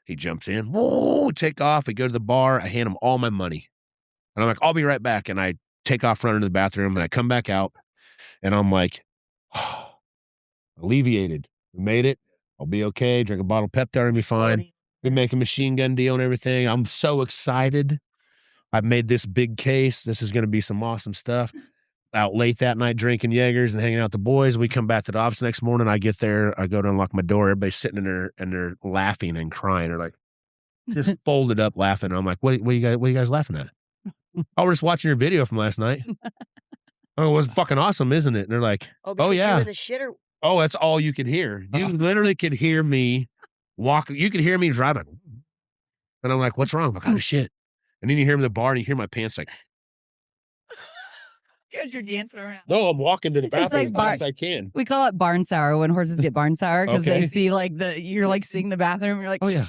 He jumps in. Whoa, we take off. We go to the bar. I hand him all my money. And I'm like, "I'll be right back." And I take off running to the bathroom, and I come back out, and I'm like, alleviated. We made it. I'll be okay. Drink a bottle of Pepto and be fine. We make a machine gun deal and everything. I'm so excited. I've made this big case. This is going to be some awesome stuff. Out late that night drinking Jaegers and hanging out with the boys. We come back to the office next morning. I get there. I go to unlock my door. Everybody's sitting in there and they're laughing and crying. They're like, just folded up laughing. I'm like, what are you guys laughing at? "Oh, we're just watching your video from last night." "Oh, it was fucking awesome, isn't it?" And they're like, "Oh, yeah." You were the shitter. Oh, that's all you could hear. You literally could hear me walk. You could hear me driving. And I'm like, "What's wrong?" I'm like, "Oh, shit." And then you hear me in the bar and you hear my pants like. Because you're dancing around. No, I'm walking to the bathroom like as fast as I can. We call it barn sour when horses get barn sour because Okay. they see like you're like seeing the bathroom. You're like, Oh, yeah.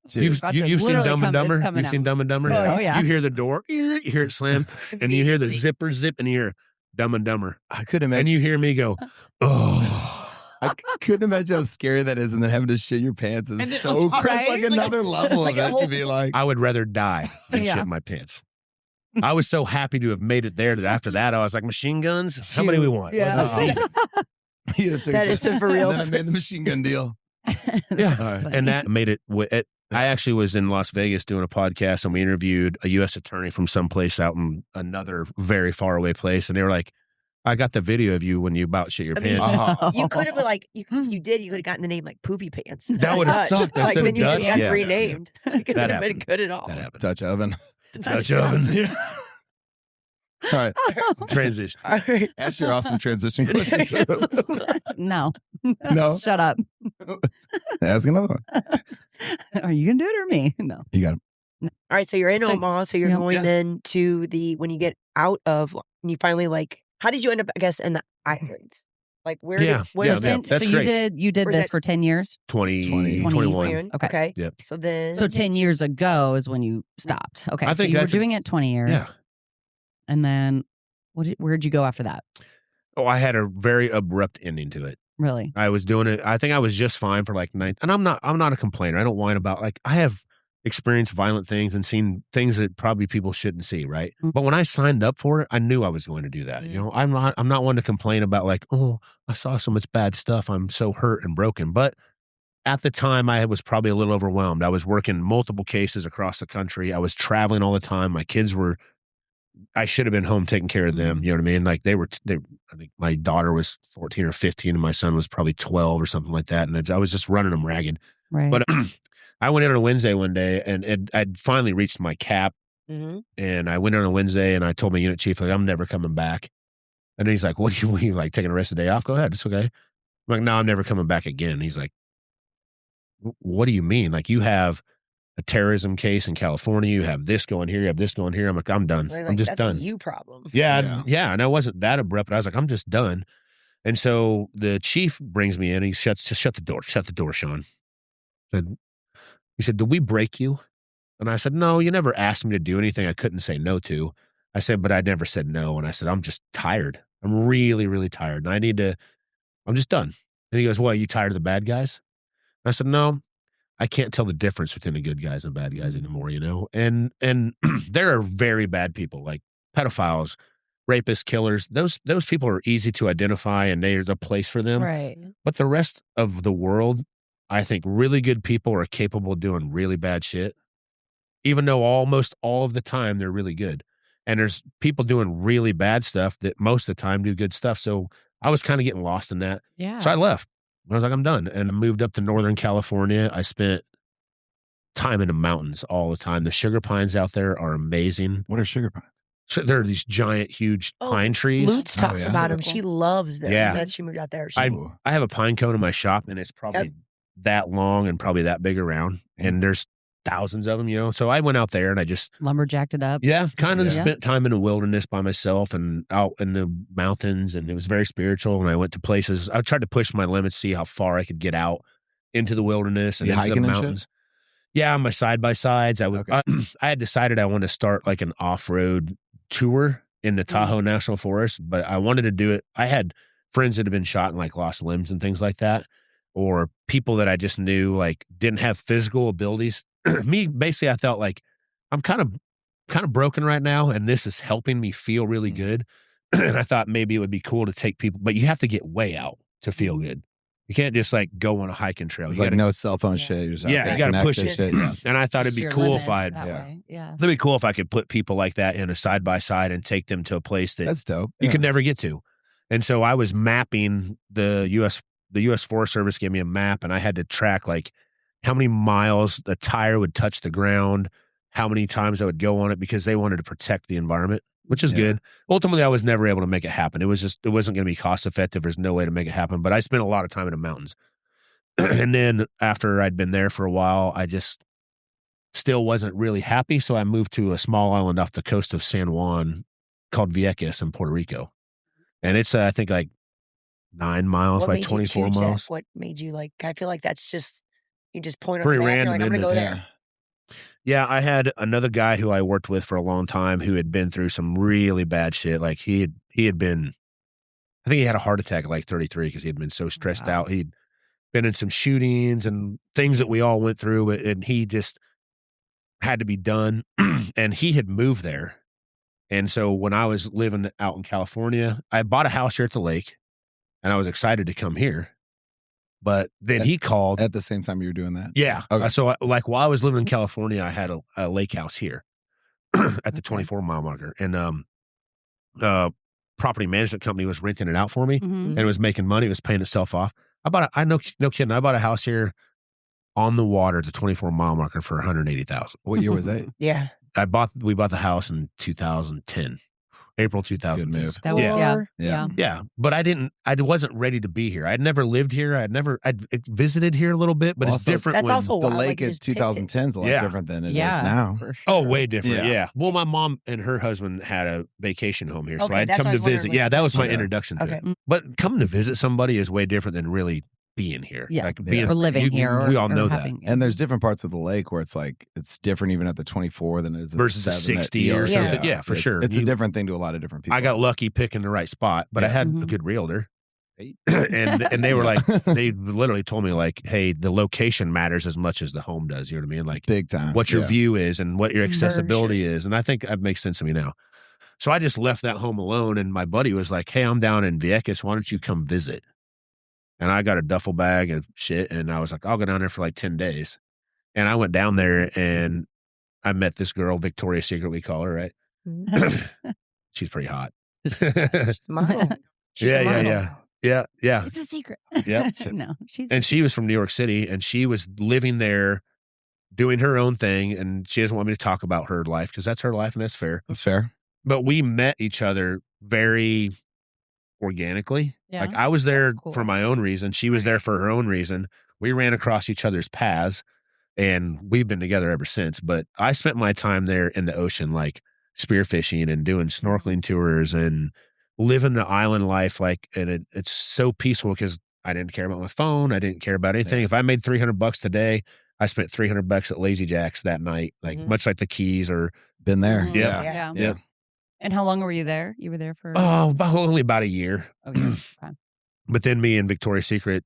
Dude, You've seen Dumb and Dumber? You've seen out. Dumb and Dumber? Oh, yeah. You hear the door, you hear it slam, and you hear the zipper zip, and you hear Dumb and Dumber. I couldn't imagine. And you hear me go, oh. I couldn't imagine how scary that is, and then having to shit your pants is And so it's crazy. It's like another level like of a it whole- to be like. I would rather die than shit my pants. I was so happy to have made it there that after that, I was like, machine guns? How many we want? Yeah. Yeah, That is for real. And then I made the machine gun deal. Yeah. That's funny. And that made it I actually was in Las Vegas doing a podcast, and we interviewed a U.S. attorney from someplace out in another very far away place, and they were like, I got the video of you when you about shit your pants. You could have been like, if you did, you could have gotten the name like Poopy Pants. That would have sucked. Like then you just got Yeah. renamed. It could That have been happened. good at all. That happened. Dutch oven. Dutch oven. Yeah. All right. Transition. All right. Ask your awesome transition questions. No. No. Shut up. Ask another one. Are you going to do it or me? No. You got him. All right. So you're in So- Omaha. So you're yeah. going then to when you get out of, and you finally how did you end up, I guess, in the islands? Like where? Yeah. Where Yeah, did yeah. you That's so great. you did Where's this that- for 10 years? 21. 21. Okay. Yep. So then. So 10 years ago is when you stopped. Okay. I so think you were that's doing it 20 years. Yeah. And then where'd you go after that? Oh, I had a very abrupt ending to it. Really? I was doing it. I think I was just fine for like 9. And I'm not a complainer. I don't whine about, like, I have experienced violent things and seen things that probably people shouldn't see. Right. Mm. But when I signed up for it, I knew I was going to do that. You know, I'm not one to complain about like, oh, I saw so much bad stuff. I'm so hurt and broken. But at the time I was probably a little overwhelmed. I was working multiple cases across the country. I was traveling all the time. My kids I should have been home taking care of them. You know what I mean? Like I think my daughter was 14 or 15 and my son was probably 12 or something like that. And I was just running them ragged. Right. But I went in on a Wednesday one day and I'd finally reached my cap. Mm-hmm. And I went in on a Wednesday and I told my unit chief, like, I'm never coming back. And he's like, what are you like taking the rest of the day off? Go ahead. It's okay. I'm like, no, I'm never coming back again. And he's like, what do you mean? Like, you have a terrorism case in California. You have this going here. You have this going here. I'm like, I'm done. I'm just that's done. a you problem. Yeah. And I wasn't that abrupt, but I was like, I'm just done. And so the chief brings me in. He shut the door. Shut the door, Shaun. He said, did we break you? And I said, no, you never asked me to do anything I couldn't say no to. I said, but I never said no. And I said, I'm just tired. I'm really, really tired. And I'm just done. And he goes, well, are you tired of the bad guys? And I said, no. I can't tell the difference between the good guys and bad guys anymore, you know? And there are very bad people, like pedophiles, rapists, killers. Those people are easy to identify and there's a place for them. Right. But the rest of the world, I think really good people are capable of doing really bad shit, even though almost all of the time they're really good. And there's people doing really bad stuff that most of the time do good stuff. So I was kind of getting lost in that. Yeah. So I left. I was like, I'm done. And I moved up to Northern California. I spent time in the mountains all the time. The sugar pines out there are amazing. What are sugar pines? So there are these giant, huge pine trees. Lutz talks yeah. about him. She loves them. Yeah. That she moved out there. I have a pine cone in my shop, and it's probably that long and probably that big around. And there's thousands of them, you know. So I went out there and I just Lumberjacked it up. kind of Yeah. spent time in the wilderness by myself and out in the mountains, and it was very spiritual. And I went to places. I tried to push my limits, see how far I could get out into the wilderness and You into the hiking and shit? mountains. Yeah, on my side by sides. I had decided I wanted to start like an off road tour in the Tahoe National Forest, but I wanted to do it. I had friends that had been shot and like lost limbs and things like that, or people that I just knew like didn't have physical abilities. Me, basically, I felt like I'm kind of broken right now, and this is helping me feel really good. And I thought maybe it would be cool to take people, but you have to get way out to feel good. You can't just like go on a hiking trail. It's You like gotta- no cell phone shit. You're just out Yeah, there you gotta push connected it. shit. Yeah. And I thought it'd be Your cool if limits I'd that yeah. way. Yeah. it'd be cool if I could put people like that in a side by side and take them to a place that That's dope. you Yeah. could never get to. And so I was mapping the U.S. Forest Service gave me a map, and I had to track like how many miles the tire would touch the ground, how many times I would go on it, because they wanted to protect the environment, which is Yeah. good. Ultimately, I was never able to make it happen. It wasn't going to be cost effective. There's no way to make it happen. But I spent a lot of time in the mountains. And then after I'd been there for a while, I just still wasn't really happy. So I moved to a small island off the coast of San Juan called Vieques in Puerto Rico. And it's, I think, like 9 miles What by made you 24 choose that? miles. What made you like? I feel like that's just you just point on Pretty the map. random, You're like, I'm gonna isn't go it? there. Yeah, I had another guy who I worked with for a long time who had been through some really bad shit. Like he had been, I think he had a heart attack at like 33 because he had been so stressed out. He'd been in some shootings and things that we all went through, and he just had to be done. And he had moved there. And so when I was living out in California, I bought a house here at the lake, and I was excited to come here. But then he called at the same time you were doing that. Yeah. Okay. So like while I was living in California, I had a lake house here at the 24-mile marker, and property management company was renting it out for me, and it was making money. It was paying itself off. No kidding. I bought a house here on the water at the 24-mile marker for $180,000. What year was that? Yeah. We bought the house in 2010. April 2010. That was, yeah. But I wasn't ready to be here. I'd never lived here. I'd visited here a little bit, but it's different. That's also the wild, lake like at 2010 is a lot different than it is now. For sure. Oh, way different. Yeah. Well, my mom and her husband had a vacation home here, so Okay, I'd that's come what I to was visit. wondering. Yeah, that was my introduction to Okay. it. But coming to visit somebody is way different than really being here. Yeah. Like being or living here. We all know that. having, And there's different parts of the lake where it's like it's different even at the 24 than it is at versus the a 7 60 or something. Yeah, for sure. It's a different thing to a lot of different people. I got lucky picking the right spot, but I had a good realtor. and they were like, they literally told me like, hey, the location matters as much as the home does. You know what I mean? Like big time. What your view is and what your accessibility is. And I think that makes sense to me now. So I just left that home alone, and my buddy was like, hey, I'm down in Vieques. Why don't you come visit? And I got a duffel bag of shit, and I was like, I'll go down there for like 10 days. And I went down there, and I met this girl, Victoria's Secret, we call her, right? She's pretty hot. She's a model. Yeah. It's a secret. Yeah. No, she was from New York City, and she was living there doing her own thing, and she doesn't want me to talk about her life because that's her life, and that's fair. That's fair. But we met each other very organically. Yeah, like I was there cool. for my own reason. She was there for her own reason. We ran across each other's paths, and we've been together ever since. But I spent my time there in the ocean, like spearfishing and doing snorkeling tours and living the island life. Like, and it's so peaceful because I didn't care about my phone. I didn't care about anything. If I made $300 today, I spent $300 at Lazy Jack's that night, like much like the Keys or been there. Yeah. And how long were you there? You were there for only about a year. Okay. But then me and Victoria's Secret,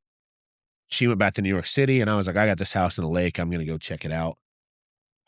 she went back to New York City, and I was like, I got this house in the lake. I'm going to go check it out.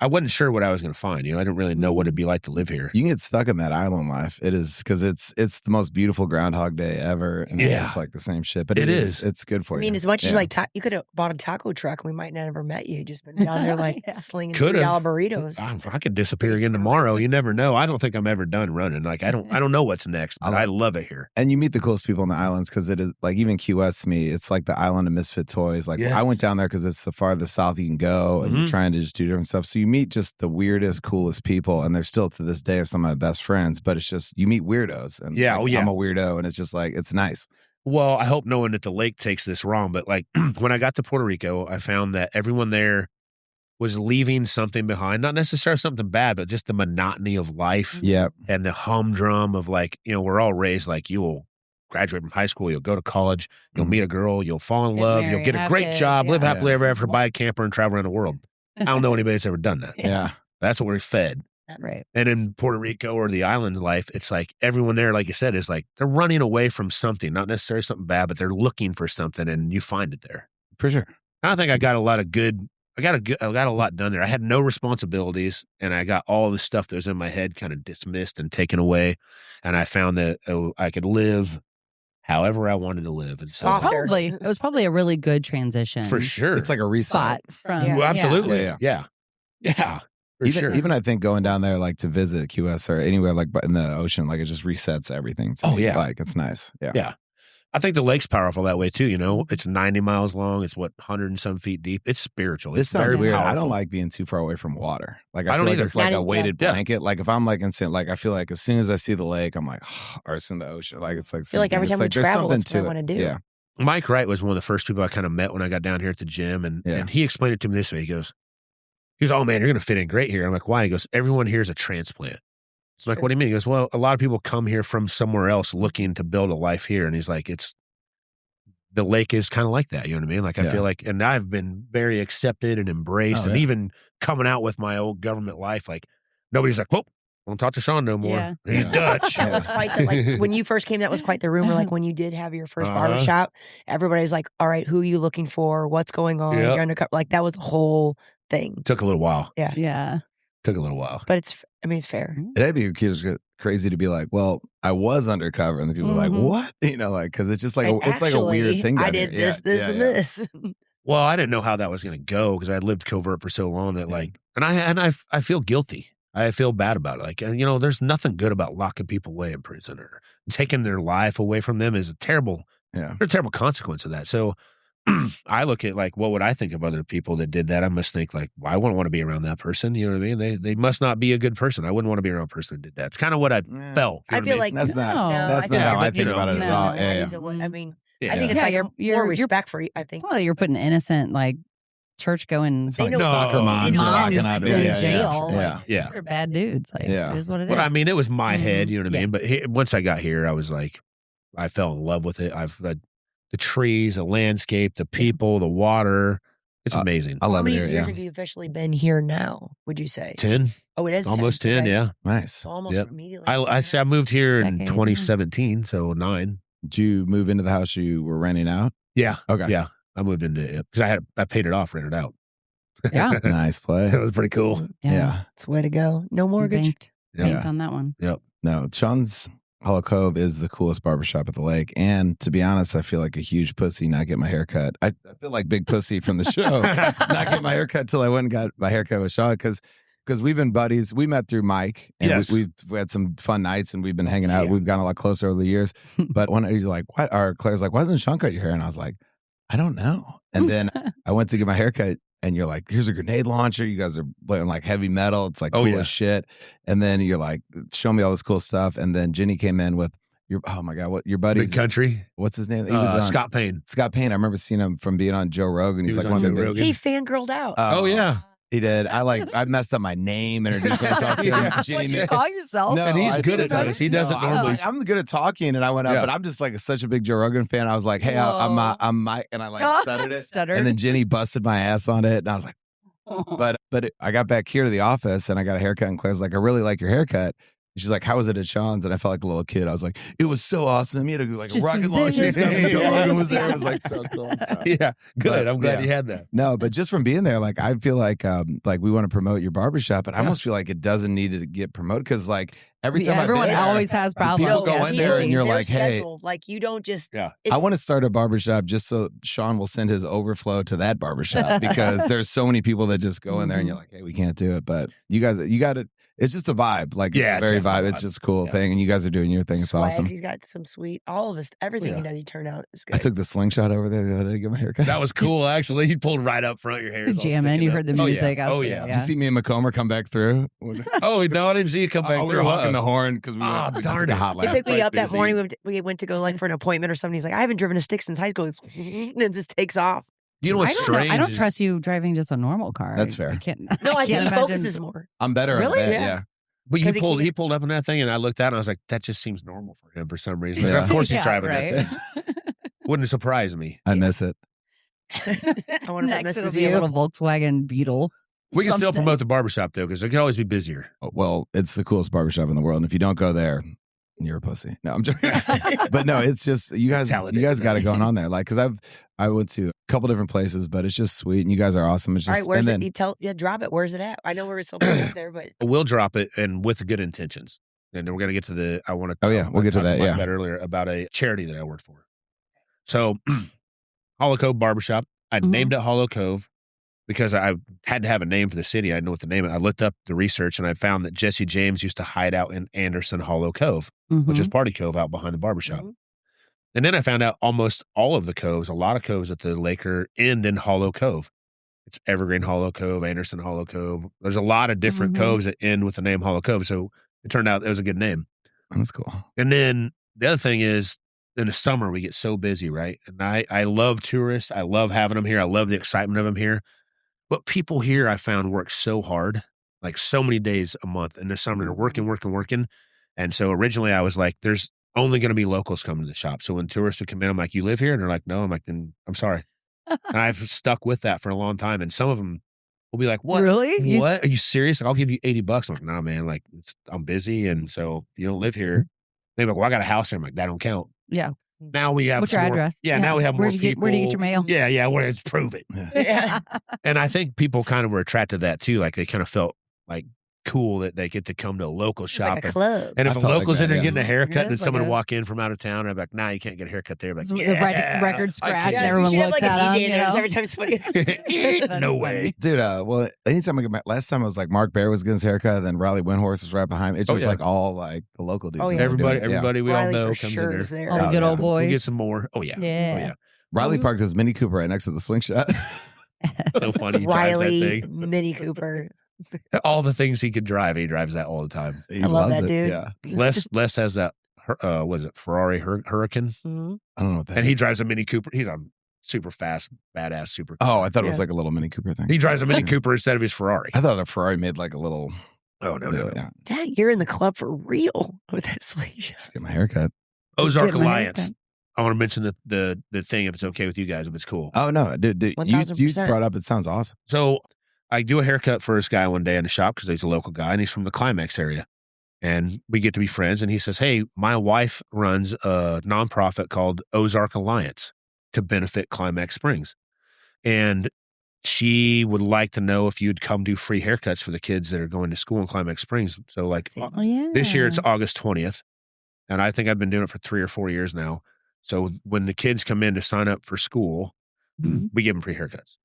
I wasn't sure what I was going to find. I didn't really know what it'd be like to live here. You can get stuck in that island life. It is because it's the most beautiful Groundhog Day ever. And it's like the same shit. But it is. It's good for you. I mean, as much as like you could have bought a taco truck, we might not have never met you. Just been down there like slinging $3 burritos. I could disappear again tomorrow. You never know. I don't think I'm ever done running. Like I don't know what's next, but I love it here. And you meet the coolest people on the islands because it is like even Key West to me, it's like the island of misfit toys. Like I went down there because it's the farthest south you can go and trying to just do different stuff. So you meet just the weirdest, coolest people, and they're still to this day are some of my best friends. But it's just you meet weirdos, and I'm a weirdo, and it's just like it's nice. Well, I hope no one at the lake takes this wrong, but like when I got to Puerto Rico, I found that everyone there was leaving something behind, not necessarily something bad, but just the monotony of life. And the humdrum of like, we're all raised like you will graduate from high school, you'll go to college, you'll meet a girl, you'll fall in love, you'll get a great job, live happily ever after, buy a camper, and travel around the world. I don't know anybody that's ever done that. That's what we're fed. Right. And in Puerto Rico or the island life, it's like everyone there, like you said, is like they're running away from something, not necessarily something bad, but they're looking for something, and you find it there. For sure. I think I got a lot of good. I got a lot done there. I had no responsibilities, and I got all the stuff that was in my head kind of dismissed and taken away. And I found that I could live however I wanted to live. And so it was probably a really good transition. For sure. It's like a reset. Well, absolutely. Yeah. Even I think going down there like to visit QS or anywhere like in the ocean, like it just resets everything. Like it's nice. Yeah. I think the lake's powerful that way too. It's 90 miles long. It's 100 and some feet deep. It's spiritual. This sounds weird. Powerful. I don't like being too far away from water. Like I don't feel either. Like it's like a weighted blanket. Like if I'm like instant, like I feel like as soon as I see the lake, I'm like, or it's in the ocean. Like it's like I feel like every time we travel, that's what I want to do. Yeah. Mike Wright was one of the first people I kind of met when I got down here at the gym, and he explained it to me this way. He goes, oh man, you're going to fit in great here. I'm like, why? He goes, everyone here is a transplant. It's like, what do you mean? He goes, well, a lot of people come here from somewhere else looking to build a life here. And he's like, the lake is kind of like that. You know what I mean? Like, I feel like, and I've been very accepted and embraced, and even coming out with my old government life, like nobody's like, whoa, don't talk to Shaun no more. Yeah. He's Dutch. That was quite like when you first came, that was quite the rumor. Like when you did have your first barbershop, everybody's like, all right, who are you looking for? What's going on? You're undercover. Like that was a whole thing. Took a little while. Yeah. Took Took a little while. But it's fair. It'd be crazy to be like, well, I was undercover, and the people are like, what? You know, like, because it's just like it's like a weird thing. I did this, and this. Well, I didn't know how that was going to go because I had lived covert for so long that I feel guilty. I feel bad about it. Like, there's nothing good about locking people away in prison or taking their life away from them is a terrible consequence of that. So I look at like, what would I think of other people that did that? I must think like, well, I wouldn't want to be around that person. You know what I mean? They must not be a good person. I wouldn't want to be around a person who did that. It's kind of what I felt. I feel like that's not how I think about it at all. I mean, I think it's like more respect for you. I think. Well, you're putting innocent like church going soccer moms in jail. They're bad dudes. Like, it is what it is. But I mean, it was my head. You know what I mean? But once I got here, I was like, I fell in love with it. The trees, the landscape, the people, the water. It's amazing. I love it here. How many years have you officially been here now, would you say? 10. Oh, it is almost 10, okay. yeah. Nice. So almost immediately. I moved here in 2017, so 9. Did you move into the house you were renting out? Yeah. Okay. Yeah. I moved into it because I paid it off, rented out. Yeah. Nice play. It was pretty cool. Yeah. It's the way to go. No mortgage. Banked on that one. Yep. No, Shaun's Hollow Cove is the coolest barbershop at the lake. And to be honest, I feel like a huge pussy not get my hair cut. I feel like big pussy from the show not get my hair cut till I went and got my hair cut with Shaun because we've been buddies. We met through Mike, and we've had some fun nights, and we've been hanging out. Yeah. We've gotten a lot closer over the years. But when you're like, what? Or Claire's like, why doesn't Shaun cut your hair? And I was like, I don't know. And then I went to get my hair cut, and you're like, here's a grenade launcher. You guys are playing like heavy metal. It's like cool as shit. And then you're like, show me all this cool stuff. And then Jenny came in with your buddy? Big Country. What's his name? He was on Scott Payne. Scott Payne. I remember seeing him from being on Joe Rogan. He's like on one of the Rogan. He fangirled out. Oh yeah. He did. I messed up my name, introduced myself to him. What'd you call yourself? No, and he's good at this. He doesn't normally. I'm good at talking, and I went up, but I'm just like such a big Joe Rogan fan. I was like, hey, I'm Mike, and I like stuttered it. And then Jenny busted my ass on it, and I was like, but I got back here to the office, and I got a haircut, and Claire's like, I really like your haircut. She's like, how was it at Shaun's? And I felt like a little kid. I was like, it was so awesome. He had like a rocket launcher and stuff. And Joe Rogan was there. It was like so cool. Yeah, good. I'm glad you had that. No, but just from being there, like I feel like we want to promote your barbershop, but I almost feel like it doesn't need to get promoted because like every time everyone always has problems. People go in there and you're like, hey, like you don't just. Yeah. I want to start a barbershop just so Shaun will send his overflow to that barbershop because there's so many people that just go in there and you're like, hey, we can't do it. But you got it. It's just a vibe. Like, it's a very vibe. It's just a cool thing. And you guys are doing your thing. It's awesome. He's got some sweet, all of us, everything he does, he turned out is good. I took the slingshot over there the other day to get my haircut. That was cool, actually. He pulled right up front. Your hair is jamming. You heard the music. Oh, yeah. Did you see me and McComber come back through? Oh, no, I didn't see you come back through. We were honking the horn because we darn it. Hot lap. He picked me up that morning. We went to go like for an appointment or something. He's like, I haven't driven a stick since high school. And it just takes off. You know what's strange? I don't trust you driving just a normal car. That's fair. I can't think he focuses more. I'm better at that, yeah. But he pulled up on that thing, and I looked at it, and I was like, that just seems normal for him for some reason. Like, of course he's driving that thing. Wouldn't surprise me. I miss it. I wonder if it misses you. A little Volkswagen Beetle. We can still promote the barbershop, though, because it can always be busier. Well, it's the coolest barbershop in the world, and if you don't go there, you're a pussy. No, I'm joking. But no, it's just you guys got it going on there. Like, because I went to a couple different places, but it's just sweet, and you guys are awesome. It's just all right. Where's it? Drop it. Where's it at? I know we're still putting it there, but we'll drop it and with good intentions. And then we're gonna get to the. I want to. Oh yeah, we'll get to that. Yeah, about earlier about a charity that I worked for. So, Hollow Cove Barbershop. I named it Hollow Cove because I had to have a name for the city. I didn't know what to name it. I looked up the research and I found that Jesse James used to hide out in Anderson Hollow Cove, which is Party Cove out behind the barbershop. And then I found out almost all of the coves, a lot of coves at the lake are end in Hollow Cove. It's Evergreen Hollow Cove, Anderson Hollow Cove. There's a lot of different coves that end with the name Hollow Cove. So it turned out it was a good name. That's cool. And then the other thing is in the summer we get so busy, right? And I love tourists. I love having them here. I love the excitement of them here. But people here I found work so hard, like so many days a month in the summer. They're working. And so originally I was like, there's only going to be locals coming to the shop. So when tourists would come in, I'm like, you live here? And they're like, no. I'm like, then I'm sorry. And I've stuck with that for a long time. And some of them will be like, what? Really? What? Are you serious? Like, I'll give you $80. I'm like, nah, man. Like, I'm busy. And so you don't live here. They're like, well, I got a house here. I'm like, that don't count. Yeah. Now we have what's your address? Yeah, now we have more people. Where do you get your mail? Yeah. Let's prove it. Yeah. And I think people kind of were attracted to that too. Like they kind of felt like cool that they get to come to a local It's shop. like a club. And if I a felt like local's that, in there yeah. getting a haircut It and then is someone like a- walk in from out of town, and I'm like, nah, you can't get a haircut there. I'm like, The yeah, record I scratch can. and everyone We should have looks like a at DJ him, there every time somebody. That's No funny. way. Dude, well, anytime I get last time it was like Mark Bear was getting his haircut, and then Riley Windhorse was right behind me. It's Oh, just yeah. like all like the local dudes. Oh, that yeah. were doing it. Everybody we all Riley know for comes sure in is there. there. All the Oh, good yeah. old We'll boys. get some more. Oh, yeah. Yeah. Oh, yeah. Riley parked his Mini Cooper right next to the slingshot. So funny. He drives that Riley thing. Mini Cooper. All the things he could drive, he drives that all the time. He I love loves that it. dude. Yeah, Les has that, what is it, Ferrari Hurricane? Mhm. I don't know what that. And is. he drives a Mini Cooper. He's a super fast, badass super. Oh, I thought it was Yeah. like a little Mini Cooper thing. He drives a Mini Cooper instead of his Ferrari. I thought a Ferrari made like a little. Oh, no. Yeah, Dang, you're in the club for real with that slingshot. just get my haircut. Ozark Get my Alliance. haircut. I want to mention the thing if it's okay with you guys, if it's cool. Oh no, dude, you 1000%. brought up. It sounds awesome. So I do a haircut for this guy one day in the shop because he's a local guy and he's from the Climax area. And we get to be friends. And he says, hey, my wife runs a nonprofit called Ozark Alliance to benefit Climax Springs. And she would like to know if you'd come do free haircuts for the kids that are going to school in Climax Springs. So like Oh, yeah. this year it's August 20th. And I think I've been doing it for 3 or 4 years now. So when the kids come in to sign up for school, Mhm. we give them free haircuts.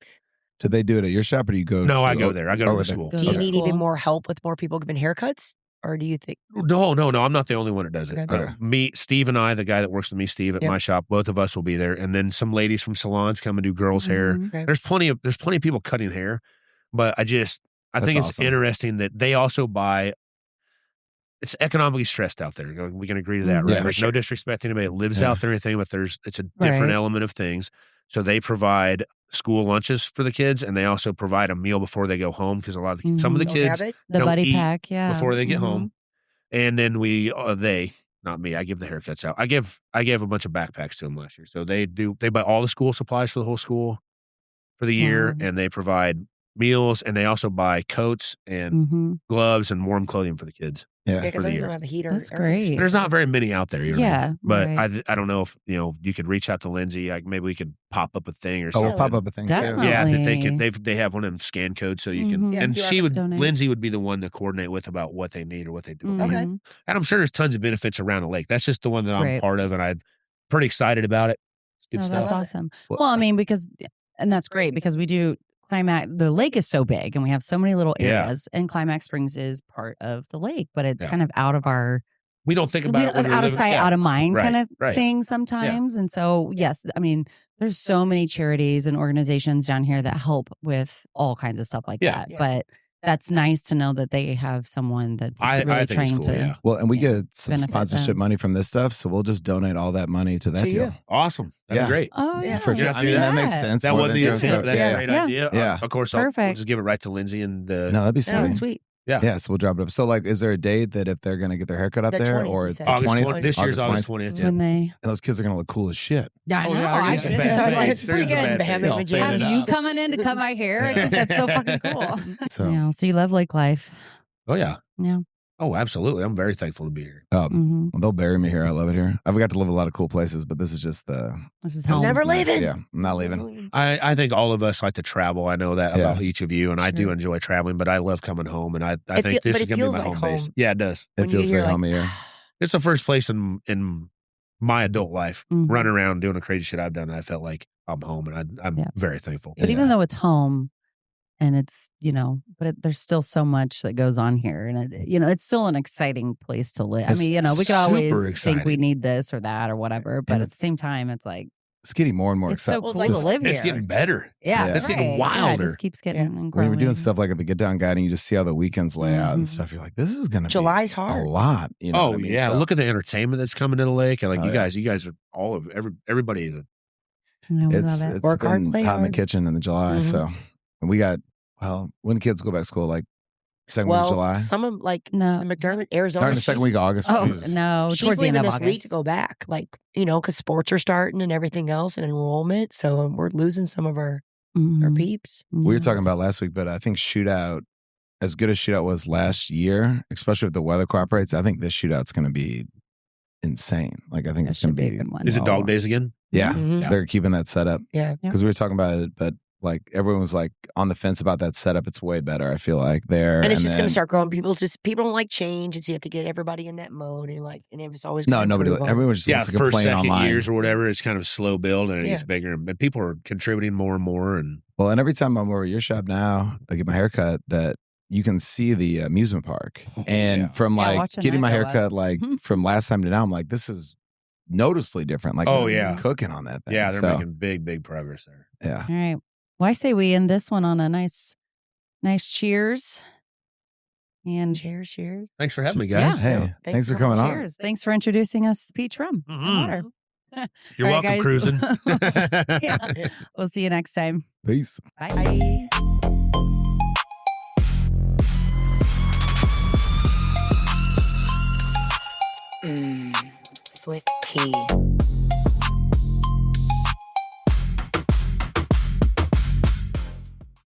Did they do it at your shop, or do you go? No, to, I go there. I go to over the there? school. Go Do you to need school. even more help with more people giving haircuts? Or do you think No, I'm not the only one that does it. Okay. Me, Steve, and I, the guy that works with me, Steve, at Yep. my shop, both of us will be there, and then some ladies from salons come and do girls' hair. Mhm. Okay. There's plenty of people cutting hair, but I think That's it's awesome. interesting that they also buy. It's economically stressed out there. We can agree to that, Mhm. right? Yeah, for Like, no disrespect to anybody that lives Yeah. out there or anything, but it's a different Right. element of things. So they provide school lunches for the kids, and they also provide a meal before they go home because some of the they'll kids grab it? The don't buddy eat pack, yeah. before they get Mhm. home. And then not me, I give the haircuts out. I gave a bunch of backpacks to them last year. So they buy all the school supplies for the whole school for the year, Wow. and they provide meals, and they also buy coats and Mhm. gloves and warm clothing for the kids. Yeah, Yeah, because for I the don't year. have a heater. That's air great. conditioner. There's not very many out there, you know what I mean? Yeah, But right. I don't know if you could reach out to Lindsay. Like maybe we could pop up a thing or Oh, something. we'll pop up a thing Definitely. too. Yeah, that they can. They have one of them scan codes, so you can. Mhm. Yeah, And QR she codes would. donate. Lindsay would be the one to coordinate with about what they need or what they don't need. Okay. Mhm. And I'm sure there's tons of benefits around the lake. That's just the one that I'm Right. part of, and I'm pretty excited about it. Good No, stuff. that's Love it. awesome. Well, Well, I mean, and that's great because we do Climax. The lake is so big and we have so many little Yeah. areas, and Climax Springs is part of the lake, but it's Yeah. kind of out of our We don't think about it when you're out of living- sight, yeah. out of mind Right, kind of right. thing sometimes. And so, yes, I mean, there's so many charities and organizations down here that help with all kinds of stuff like Yeah. that. Yeah. But that's nice to know that they have someone that's I really think it's trying cool. to. Yeah, Well, and we Yeah. get some Benefit sponsorship them. money from this stuff, so we'll just donate all that money to that To deal. you. awesome. That'd Yeah. be great. Oh, Yeah, yeah. For sure. let's I do mean, that that. makes sense. That more was than the just intent. like- That's yeah. a great Yeah. idea. Yeah. Of course, we'll Perfect. just give it right to Lindsay and No, that'd be No, sweet. sweet. Yeah. Yeah, so we'll drop it up. So, like, is there a date that if they're going to get their haircut up The there, 20th, or we the said. August 20th? 20th. This year's August 20th. Yeah. When they. And those kids are going to look cool as shit. I Oh, know. yeah, I there's some think bad that's things. like- It's pretty There's some good. bad Have things. it I'll Have figure it you out. coming in to cut my hair? I think that's so fucking cool. So, Yeah. So you love lake life. Oh yeah. Yeah. Oh, absolutely. I'm very thankful to be here. Hmm. they'll bury me here. I love it here. I've got to live a lot of cool places, but this is just This is this home. is Never nice. leaving. Yeah, I'm not leaving. I think all of us like to travel. I know that Yeah. about each of you, and I do Sure. enjoy traveling, but I love coming home, and I It think feel- this but is it going to be feels my like home base. home. Yeah, it does. It When you feels hear, very like, homey here. It's the first place in my adult life, Mhm. running around doing the crazy shit I've done. I felt like I'm home, and I'm Yeah. very thankful. But Yeah. even though it's home and it's, there's still so much that goes on here. And, it's still an exciting place to live. It's I mean, we could super always think we exciting. need this or that or whatever. But at it's- the same time, it's like, It's getting more and more it's so acceptable. cool Well, it's to like- live It's here. getting better. Yeah. Yeah. It's getting right. Yeah, it wilder. just keeps getting and When growing. we're doing stuff like at the Get Down Guide and you just see how the weekends lay out and Mhm. stuff, you're like, this is going to be July's a hard. lot. You know Oh what I mean? yeah, So- look at the entertainment that's coming to the lake, and like Oh, you yeah. guys are all of everybody. Yeah, we It's love it. Work hard, been play hot in the hard. kitchen in the July. Mhm. So and we got when kids go back to school, like second week of Well, July, some of like No. the McDermott, Arizona. or in the second week of August. Oh, Jesus. no. She's Towards the end leaving of this week August. to go back, because sports are starting and everything else and enrollment. So we're losing some of our Mhm. peeps. We were Yeah. talking about last week, but I think shootout, as good as shootout was last year, especially if the weather cooperates, I think this shootout's going to be insane. Like I think That it's going should to be a be good one. Is it dog days again? Yeah, Mhm. they're keeping that set up Yeah. because we were talking about it, but like everyone was like on the fence about that setup. It's way better, I feel like, there. And it's just going to start growing. People don't like change, and so you have to get everybody in that mode. And it's always nobody. Everyone just wants to first, complain second online. years or whatever. It's kind of a slow build, and it gets bigger. But people are contributing more and more. And well, and every time I'm over at your shop now, I get my haircut. That you can see the amusement park, and from like getting my haircut, like from last time to now, I'm like, this is noticeably different. Like, cooking on that thing. Yeah, they're making big progress there. Yeah. All right. Well, I say we end this one on a nice cheers. And cheers. Thanks for having me, guys. Yeah. Hey, thanks for coming on. Cheers. Thanks for introducing us to peach rum and water. You're welcome, guys. cruising. We'll see you next time. Peace. Bye. Swift tea.